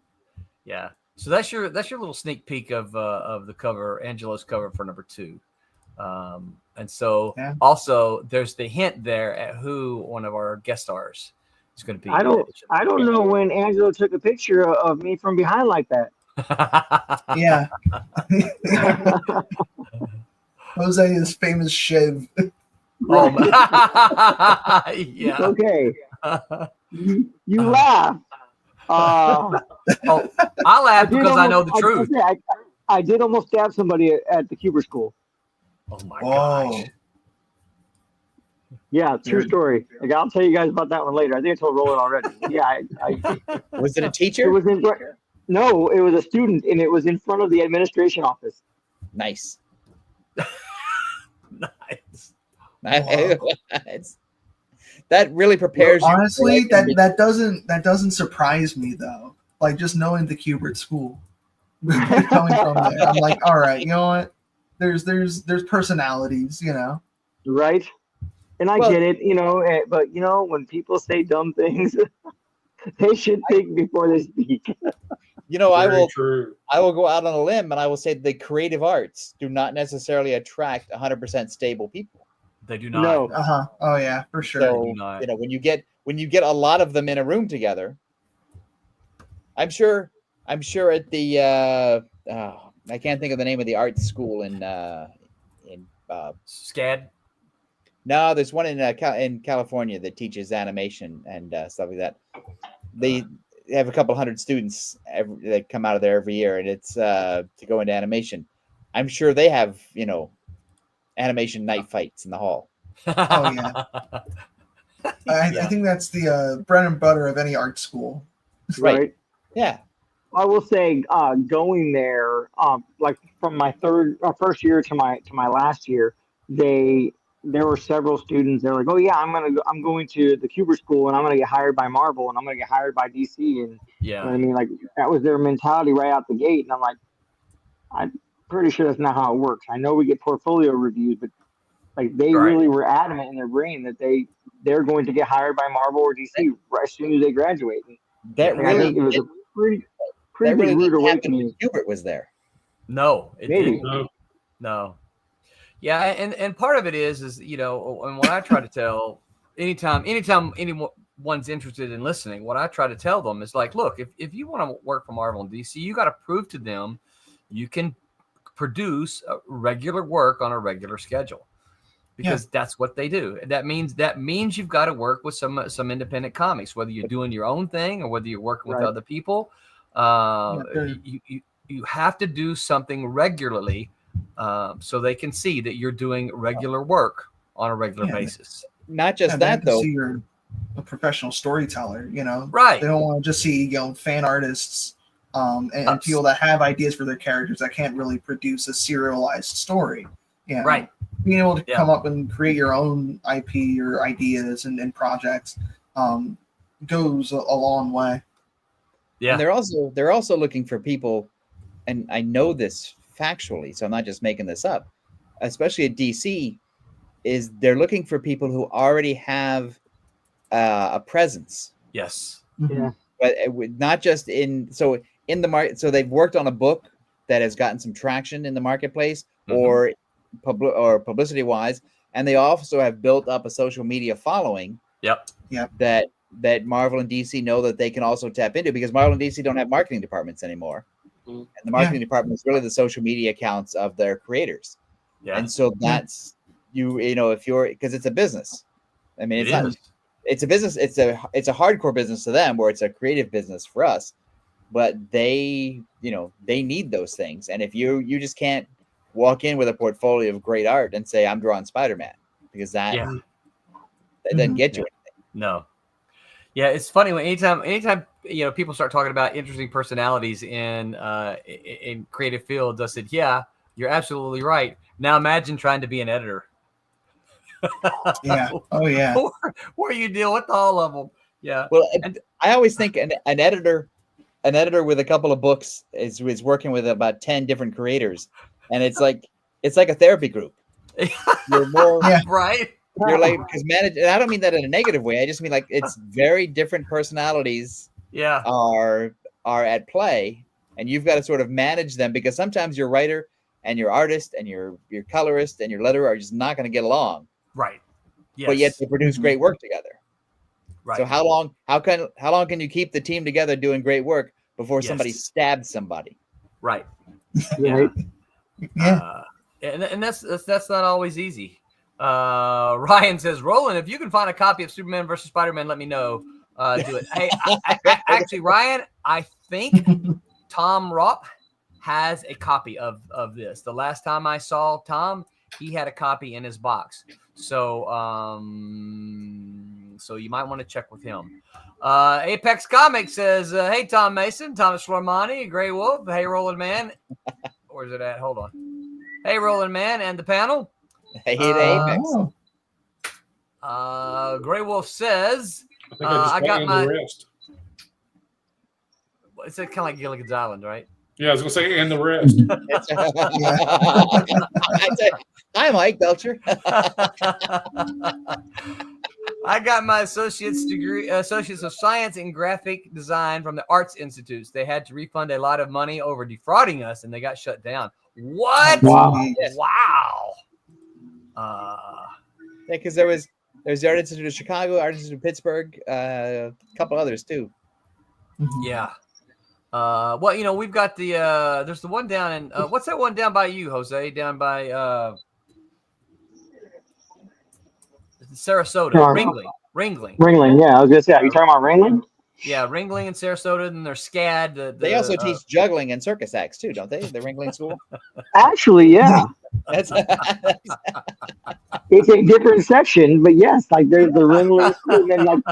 Yeah. So that's your little sneak peek of the cover, Angelo's cover for number 2. And so also there's the hint there at who one of our guest stars is going to be. I don't know when Angelo took a picture of me from behind like that. Yeah. Jose is famous Shiv. Oh, yeah. Okay. You laugh. I laugh because I know the truth. I did almost stab somebody at the Cuber school. Oh my gosh. Yeah, true story. Like, I'll tell you guys about that one later. I think I told Roland already. Yeah, was it a teacher? It was no, it was a student, and it was in front of the administration office. Nice. Nice. That really prepares you. Honestly, that doesn't surprise me though. Like just knowing the Cubert school coming from there, I'm like, all right, you know what? There's personalities, you know. Right. And I get it, you know, but you know, when people say dumb things, they should think before they speak. You know, I will go out on a limb and I will say the creative arts do not necessarily attract 100% stable people. They do not. No. Oh yeah, for sure. So, you know, when you get a lot of them in a room together, I'm sure at the I can't think of the name of the art school in SCAD. No, there's one in California that teaches animation and stuff like that. They have a couple hundred students that come out of there every year, and it's to go into animation. I'm sure they have, you know, animation night fights in the hall. Oh yeah. I think that's the bread and butter of any art school. Right. Yeah. I will say, going there, like from my first year to my last year, there were several students that were like, "Oh yeah, I'm going to the Cuber school, and I'm gonna get hired by Marvel, and I'm gonna get hired by DC," and you know what I mean, like that was their mentality right out the gate, and I'm like, I'm pretty sure that's not how it works. I know we get portfolio reviews, but like they really were adamant in their brain that they're going to get hired by Marvel or DC right as soon as they graduate. And that really, I think it was a pretty big rude awakening. Hubert was there. No, Maybe. No. Yeah, and part of it is you know, and what I try to tell anytime anyone's interested in listening, what I try to tell them is like, look, if you want to work for Marvel and DC, you got to prove to them you can produce regular work on a regular schedule, because that's what they do. That means you've got to work with some independent comics, whether you're doing your own thing or whether you're working with other people. You have to do something regularly. So they can see that you're doing regular work on a regular basis. Not just that, though. See you're a professional storyteller, you know. Right. They don't want to just see, you know, fan artists and people that have ideas for their characters that can't really produce a serialized story. Yeah. Right. Being able to come up and create your own IP or ideas and projects goes a long way. Yeah. And they're also looking for people, and I know this factually, so I'm not just making this up, especially at DC, is they're looking for people who already have a presence. Yes. Yeah. But not just in the market. So they've worked on a book that has gotten some traction in the marketplace, or publicity wise, and they also have built up a social media following. Yep. That Marvel and DC know that they can also tap into, because Marvel and DC don't have marketing departments anymore. And the marketing department is really the social media accounts of their creators. Yeah. And so that's you know, if you're, because it's a business. I mean, it's a business. It's a hardcore business to them, where it's a creative business for us. but they need those things. And if you just can't walk in with a portfolio of great art and say, I'm drawing Spider-Man, because that doesn't get you anything. No. Yeah, it's funny when anytime people start talking about interesting personalities in creative fields. I said, yeah, you're absolutely right. Now imagine trying to be an editor. Yeah. Oh yeah. Where you deal with all of them. Yeah. Well, I always think an editor with a couple of books is working with about 10 different creators, and it's like a therapy group. You're more right. You're like, because and I don't mean that in a negative way. I just mean like it's very different personalities. Yeah. Are at play, and you've got to sort of manage them, because sometimes your writer and your artist and your colorist and your letterer are just not going to get along. Right. Yes. But yet they produce great work together. Right. So how long can you keep the team together doing great work before somebody stabs somebody? Right. Yeah. And that's not always easy. Ryan says, Roland, if you can find a copy of Superman versus Spider-Man, let me know. Do it. Hey, actually, Ryan, I think Tom Ropp has a copy of this. The last time I saw Tom, he had a copy in his box. So so you might want to check with him. Apex Comics says, hey, Tom Mason, Thomas Flormani, Grey Wolf, hey, Roland Man. Where's it at? Hold on. Hey, Roland Man and the panel. Hey, Apex. Grey Wolf says, I got my rest. It's kind of like Gilligan's Island, right? Yeah, I was going to say, and the rest. Hi, Mike Belcher. I got my associate's of science in graphic design from the Arts Institutes. They had to refund a lot of money over defrauding us, and they got shut down. What? Wow. Wow. Yeah, because there was the Art Institute of Chicago, Art Institute of Pittsburgh, a couple others too. Yeah. Well, we've got the there's the one down in what's that one down by you, Jose? Down by Sarasota, Ringling. Yeah, I was gonna say, are you talking about Ringling? Yeah, Ringling and Sarasota, and they're SCAD. They also teach juggling and circus acts too, don't they? The Ringling School. Actually, yeah. It's a different section, but yes, like there's the Ringling School, and then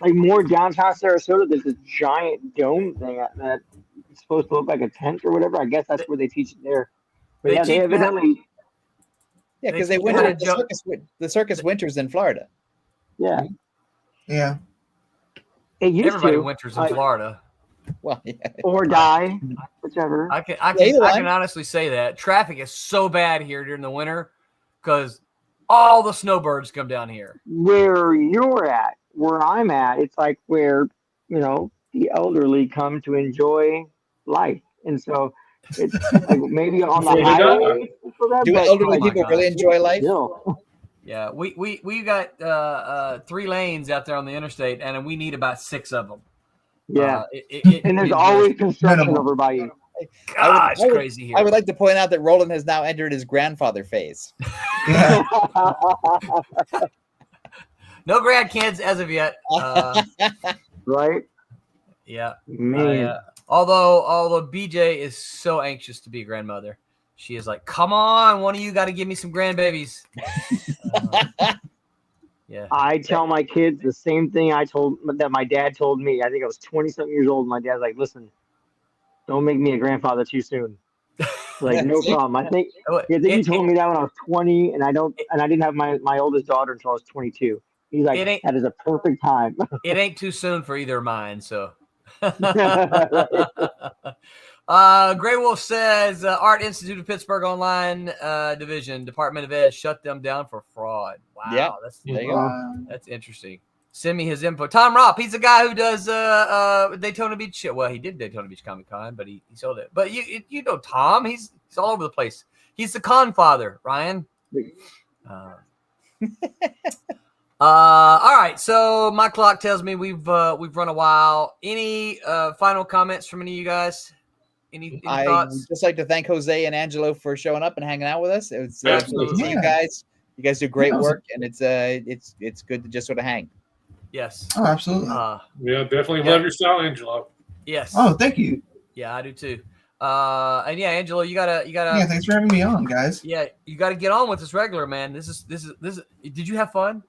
like more downtown Sarasota, there's this giant dome thing that it's supposed to look like a tent or whatever. I guess that's where they teach it there. But they evidently. Yeah, because they went to the circus winters in Florida. Yeah. Yeah. Everybody winters in Florida. Well, yeah. Or die, whichever. I can honestly say that traffic is so bad here during the winter because all the snowbirds come down here. Where you're at, where I'm at, it's like where the elderly come to enjoy life, and so it's like maybe on the highway. Do elderly people really enjoy life? Yeah, we got 3 lanes out there on the interstate, and we need about 6 of them. Yeah, and there's always construction over by you. God, it's crazy here. I would like to point out that Roland has now entered his grandfather phase. No grandkids as of yet. Right? Yeah. Man. Although BJ is so anxious to be a grandmother. She is like, come on, one of you got to give me some grandbabies. Yeah. I tell my kids the same thing that my dad told me. I think I was 20-something years old. My dad's like, listen, don't make me a grandfather too soon. Like, no problem. I think he told me that when I was 20, and I didn't have my oldest daughter until I was 22. He's like, that is a perfect time. It ain't too soon for either of mine, so. Grey Wolf says Art Institute of Pittsburgh Online Division, Department of Ed shut them down for fraud. Wow, yeah, that's interesting. Send me his info. Tom Ropp, he's the guy who does Daytona Beach. Well, he did Daytona Beach Comic Con, but he sold it. But you know Tom, he's all over the place. He's the con father, Ryan. All right, so my clock tells me we've run a while. Any final comments from any of you guys? Any thoughts? I'd just like to thank Jose and Angelo for showing up and hanging out with us. It was absolutely you guys. You guys do great work, and it's good to just sort of hang. Yes. Oh, absolutely. Yeah, definitely love your style, Angelo. Yes. Oh, thank you. Yeah, I do too. And yeah, Angelo, you gotta. Yeah, thanks for having me on, guys. Yeah, you gotta get on with this regular, man. This is. Did you have fun?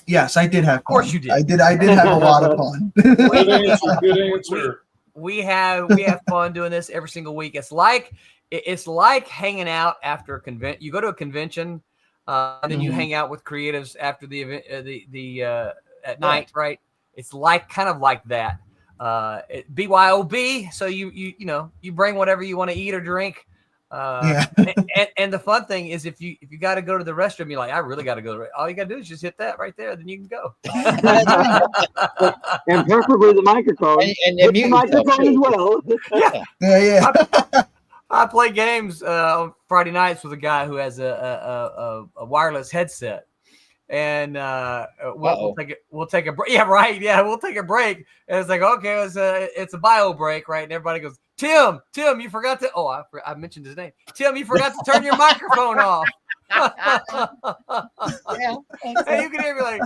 Yes, I did have fun. Of course you did. I did have a lot of fun. Good answer. Good answer. We have fun doing this every single week. It's like hanging out after a convention. You go to a convention, and then you hang out with creatives after the event, at night, right? It's kind of like that. BYOB. So you bring whatever you want to eat or drink. And the fun thing is if you got to go to the restroom, you're like, I really got to go. All you got to do is just hit that right there, then you can go. And preferably the microphone. And the microphone as well. Yeah. I play games on Friday nights with a guy who has a wireless headset. And we'll take a break. Yeah, right. Yeah, we'll take a break. And it's like, okay, it's a bio break, right? And everybody goes, Tim, you forgot to. Oh, I mentioned his name. Tim, you forgot to turn your microphone off. Yeah. And you can hear me like,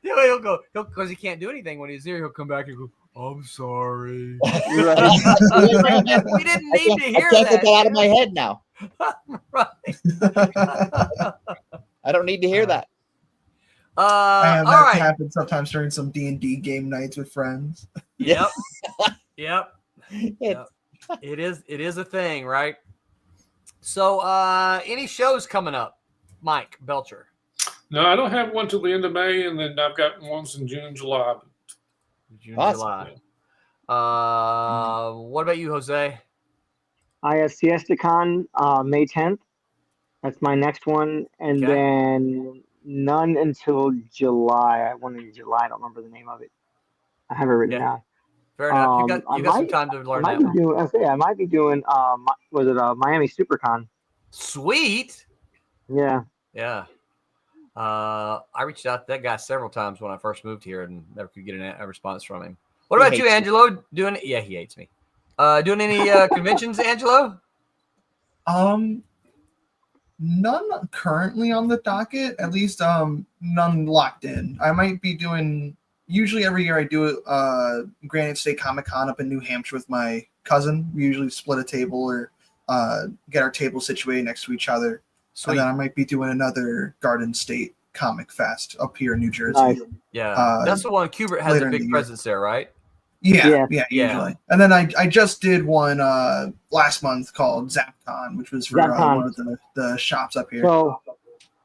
he'll go because he can't do anything when he's there. He'll come back and go, I'm sorry. We didn't need to hear I can't that. get that out of my head now. Right. I don't need to hear that. I have all that right. happen sometimes during some D&D game nights with friends. Yep. It is a thing, right? So any shows coming up, Mike Belcher? No, I don't have one till the end of May, and then I've got ones in June, July. Awesome. July. What about you, Jose? I have SiestaCon May 10th. That's my next one. And then none until July. One in July. I don't remember the name of it. I have it written down. Fair enough. You got some time to learn that one. I might be doing, was it Miami SuperCon? Sweet. Yeah. Yeah. I reached out to that guy several times when I first moved here and never could get a response from him. What about you, Angelo? Yeah, he hates me. Doing any conventions, Angelo? None currently on the docket, at least none locked in. I might be doing, usually every year I do Granite State Comic Con up in New Hampshire with my cousin. We usually split a table or get our table situated next to each other. Sweet. And then I might be doing another Garden State Comic Fest up here in New Jersey. Nice. Yeah, that's the one. Kubert has a big presence there, right? Yeah, usually. And then I just did one last month called ZapCon, which was for one of the shops up here. So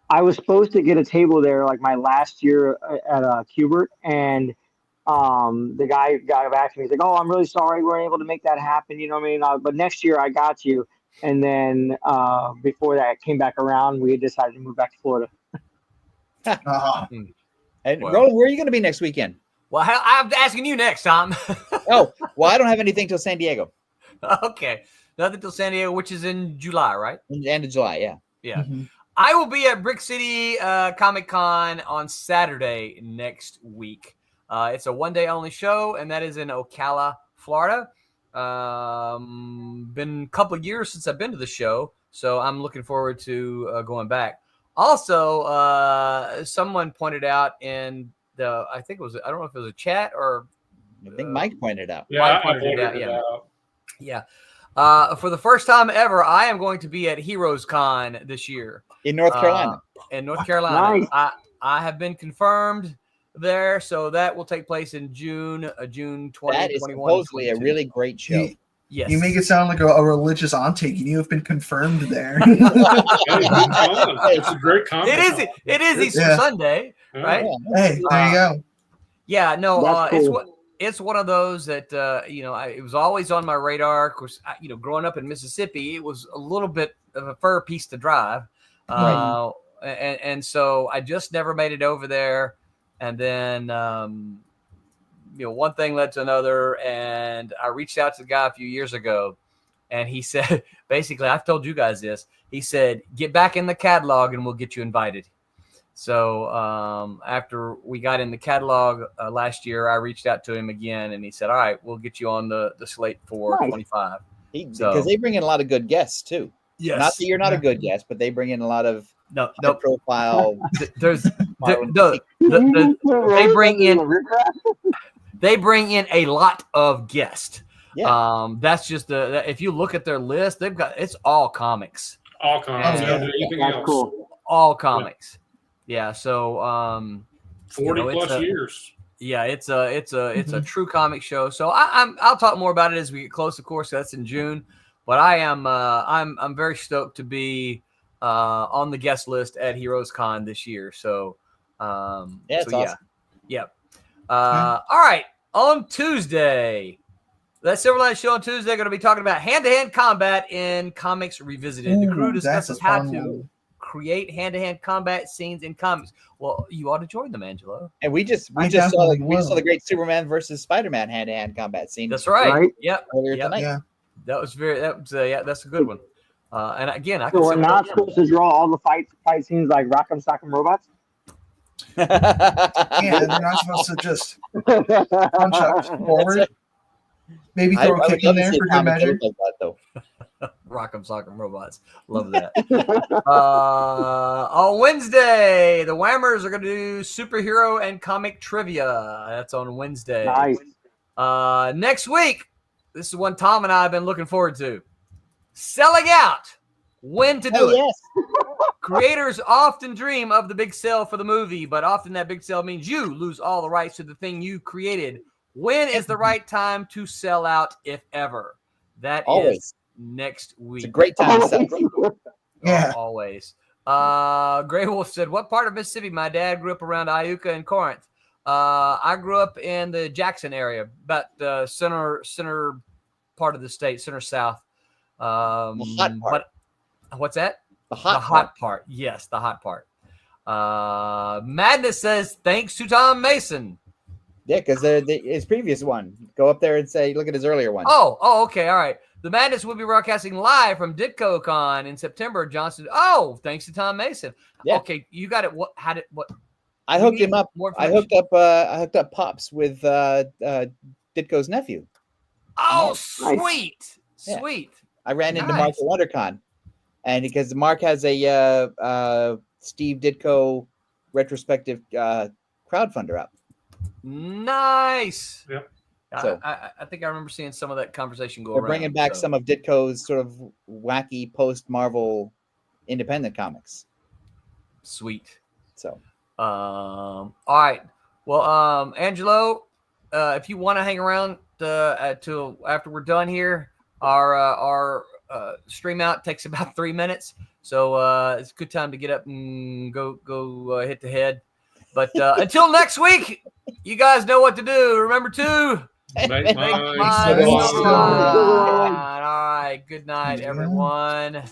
I was supposed to get a table there like my last year at Kubert, and the guy got back to me. He's like, "Oh, I'm really sorry, we weren't able to make that happen." You know what I mean? But next year I got you. And then before that came back around, we decided to move back to Florida. And Roland, where are you going to be next weekend? Well, I'm asking you next, Tom. Oh, well, I don't have anything till San Diego. Okay. Nothing till San Diego, which is in July, right? End of July, yeah. Yeah. Mm-hmm. I will be at Brick City Comic Con on Saturday next week. It's a one-day only show, and that is in Ocala, Florida. Been a couple of years since I've been to the show, so I'm looking forward to going back. Also, someone pointed out in I think it was, I don't know if it was a chat or I think Mike pointed out. Yeah, Mike pointed it out. Yeah. For the first time ever, I am going to be at Heroes Con this year in North Carolina. Nice. I have been confirmed there, so that will take place in June 20, that is 21, supposedly 22. A really great show. Yes. You make it sound like a religious auntie. You have been confirmed there. It's a great conference. It is Easter Sunday, right? Hey, there you go. Yeah, no, cool. it's one of those that it was always on my radar. Of course, growing up in Mississippi, it was a little bit of a fur piece to drive, and so I just never made it over there. And then one thing led to another, and I reached out to the guy a few years ago, and he said, basically, I've told you guys this. He said, get back in the catalog and we'll get you invited. So after we got in the catalog last year, I reached out to him again, and he said, all right, we'll get you on the slate for 25. Because they bring in a lot of good guests, too. Yes. Not that you're not a good guest, but they bring in a lot of no profile. They bring in they bring in a lot of guests. Yeah. That's just if you look at their list, it's all comics. All comics. yeah. Anything That's else. cool. All comics. Yeah. So 40 plus years. Yeah, it's a true comic show. So I'll talk more about it as we get close. Of course, that's in June. But I'm very stoked to be on the guest list at Heroes Con this year. So it's awesome. Yeah. All right. On Tuesday, that Silverline show on Tuesday, going to be talking about hand-to-hand combat in Comics Revisited. The crew discusses how to create hand-to-hand combat scenes in comics. Well, you ought to join them, Angelo. And we just saw the great Superman versus Spider-Man hand-to-hand combat scene. That's right. Yep. Earlier tonight. Yeah. That's a good one. And again, So we're not supposed to draw all the fight scenes like Rock'em Sock'em Robots? Yeah, they're not supposed to just punch up forward. Maybe throw a kick in there for good measure. Like that, though. Rock'em Sock'em Robots. Love that. On Wednesday, the Whammers are going to do superhero and comic trivia. That's on Wednesday. Nice. Next week, this is one Tom and I have been looking forward to. Selling out. When to do it. Yes. Creators often dream of the big sale for the movie, but often that big sale means you lose all the rights to the thing you created. When is the right time to sell out, if ever? That is next week. It's a great time to sell. Yeah. Always. Grey Wolf said, what part of Mississippi? My dad grew up around Iuka and Corinth. I grew up in the Jackson area, about the center part of the state, center south. The hot part. What's that? The hot part. Yes, the hot part. Madness says, thanks to Tom Mason. Yeah, because his previous one. Go up there and say, look at his earlier one. Oh, okay, all right. The Madness will be broadcasting live from DitcoCon in September. Johnson. Oh, thanks to Tom Mason. Yeah. Okay, you got it. What? I hooked him up. I hooked up Pops with Ditko's nephew. Oh, Nice. sweet, Yeah. sweet. I ran into Mark at WonderCon, and because Mark has a Steve Ditko retrospective crowdfunder up. Nice. Yep. So I think I remember seeing some of that conversation go we're around. bringing back some of Ditko's sort of wacky post-Marvel independent comics. Sweet. So, all right. Well, Angelo, if you want to hang around till after we're done here, our stream out takes about 3 minutes, so it's a good time to get up and go hit the head. But until next week, you guys know what to do. Remember to Make mine Silverline. All right. Good night, everyone.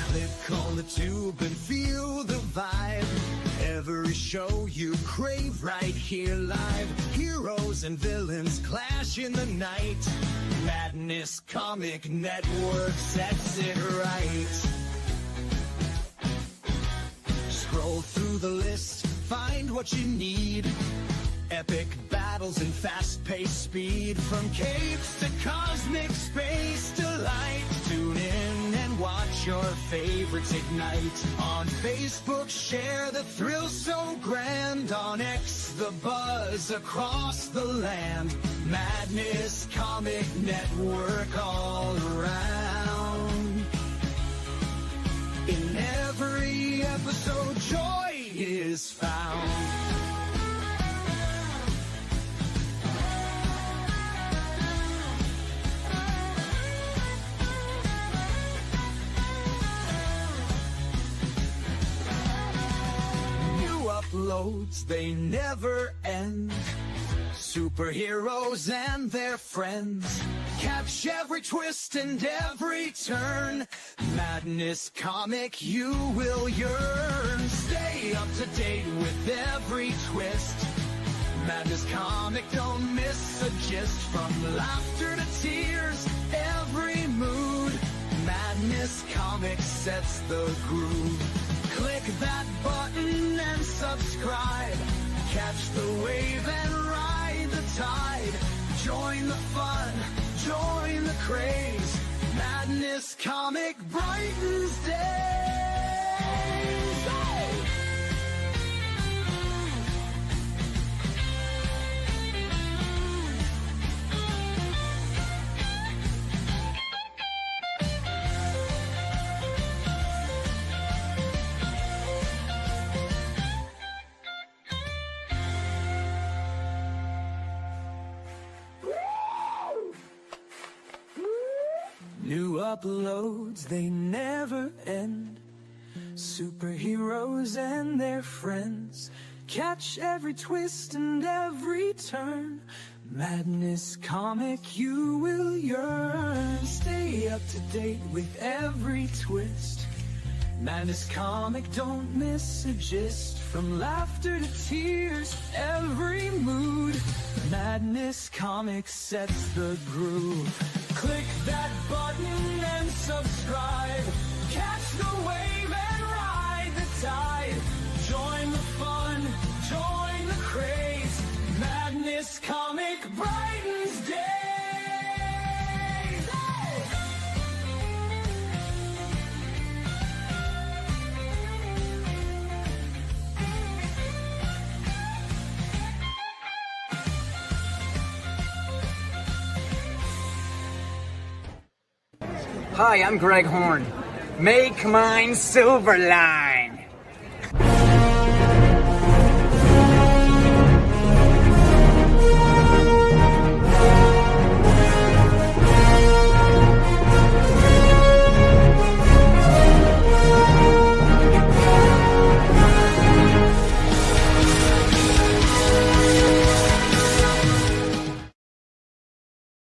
Click on the tube and feel the vibe. Every show you crave right here live. Heroes and villains clash in the night. Madness Comic Network sets it right. Scroll through the list, find what you need. Epic battles and fast-paced speed. From capes to cosmic space delight. Tune in and watch your favorites ignite. On Facebook, share the thrill so grand. On X, the buzz across the land. Madness Comic Network all around. In every episode, joy is found. Uploads, they never end. Superheroes and their friends catch every twist and every turn. Madness Comic, you will yearn. Stay up to date with every twist. Madness Comic, don't miss a gist. From laughter to tears, every mood. Madness Comic sets the groove. Click that button and subscribe. Catch the wave and ride the tide. Join the fun, join the craze. Madness Madness Comic brightens days. New uploads, they never end. Superheroes and their friends catch every twist and every turn. Madness Comic, you will yearn. Stay up to date with every twist. Madness Comic, don't miss a gist. From laughter to tears, every mood. Madness Comic sets the groove. Click that button and subscribe. Catch the wave and ride the tide. Join the fun, join the craze. Madness Comic brightens days. Hi, I'm Greg Horn. Make mine Silverline.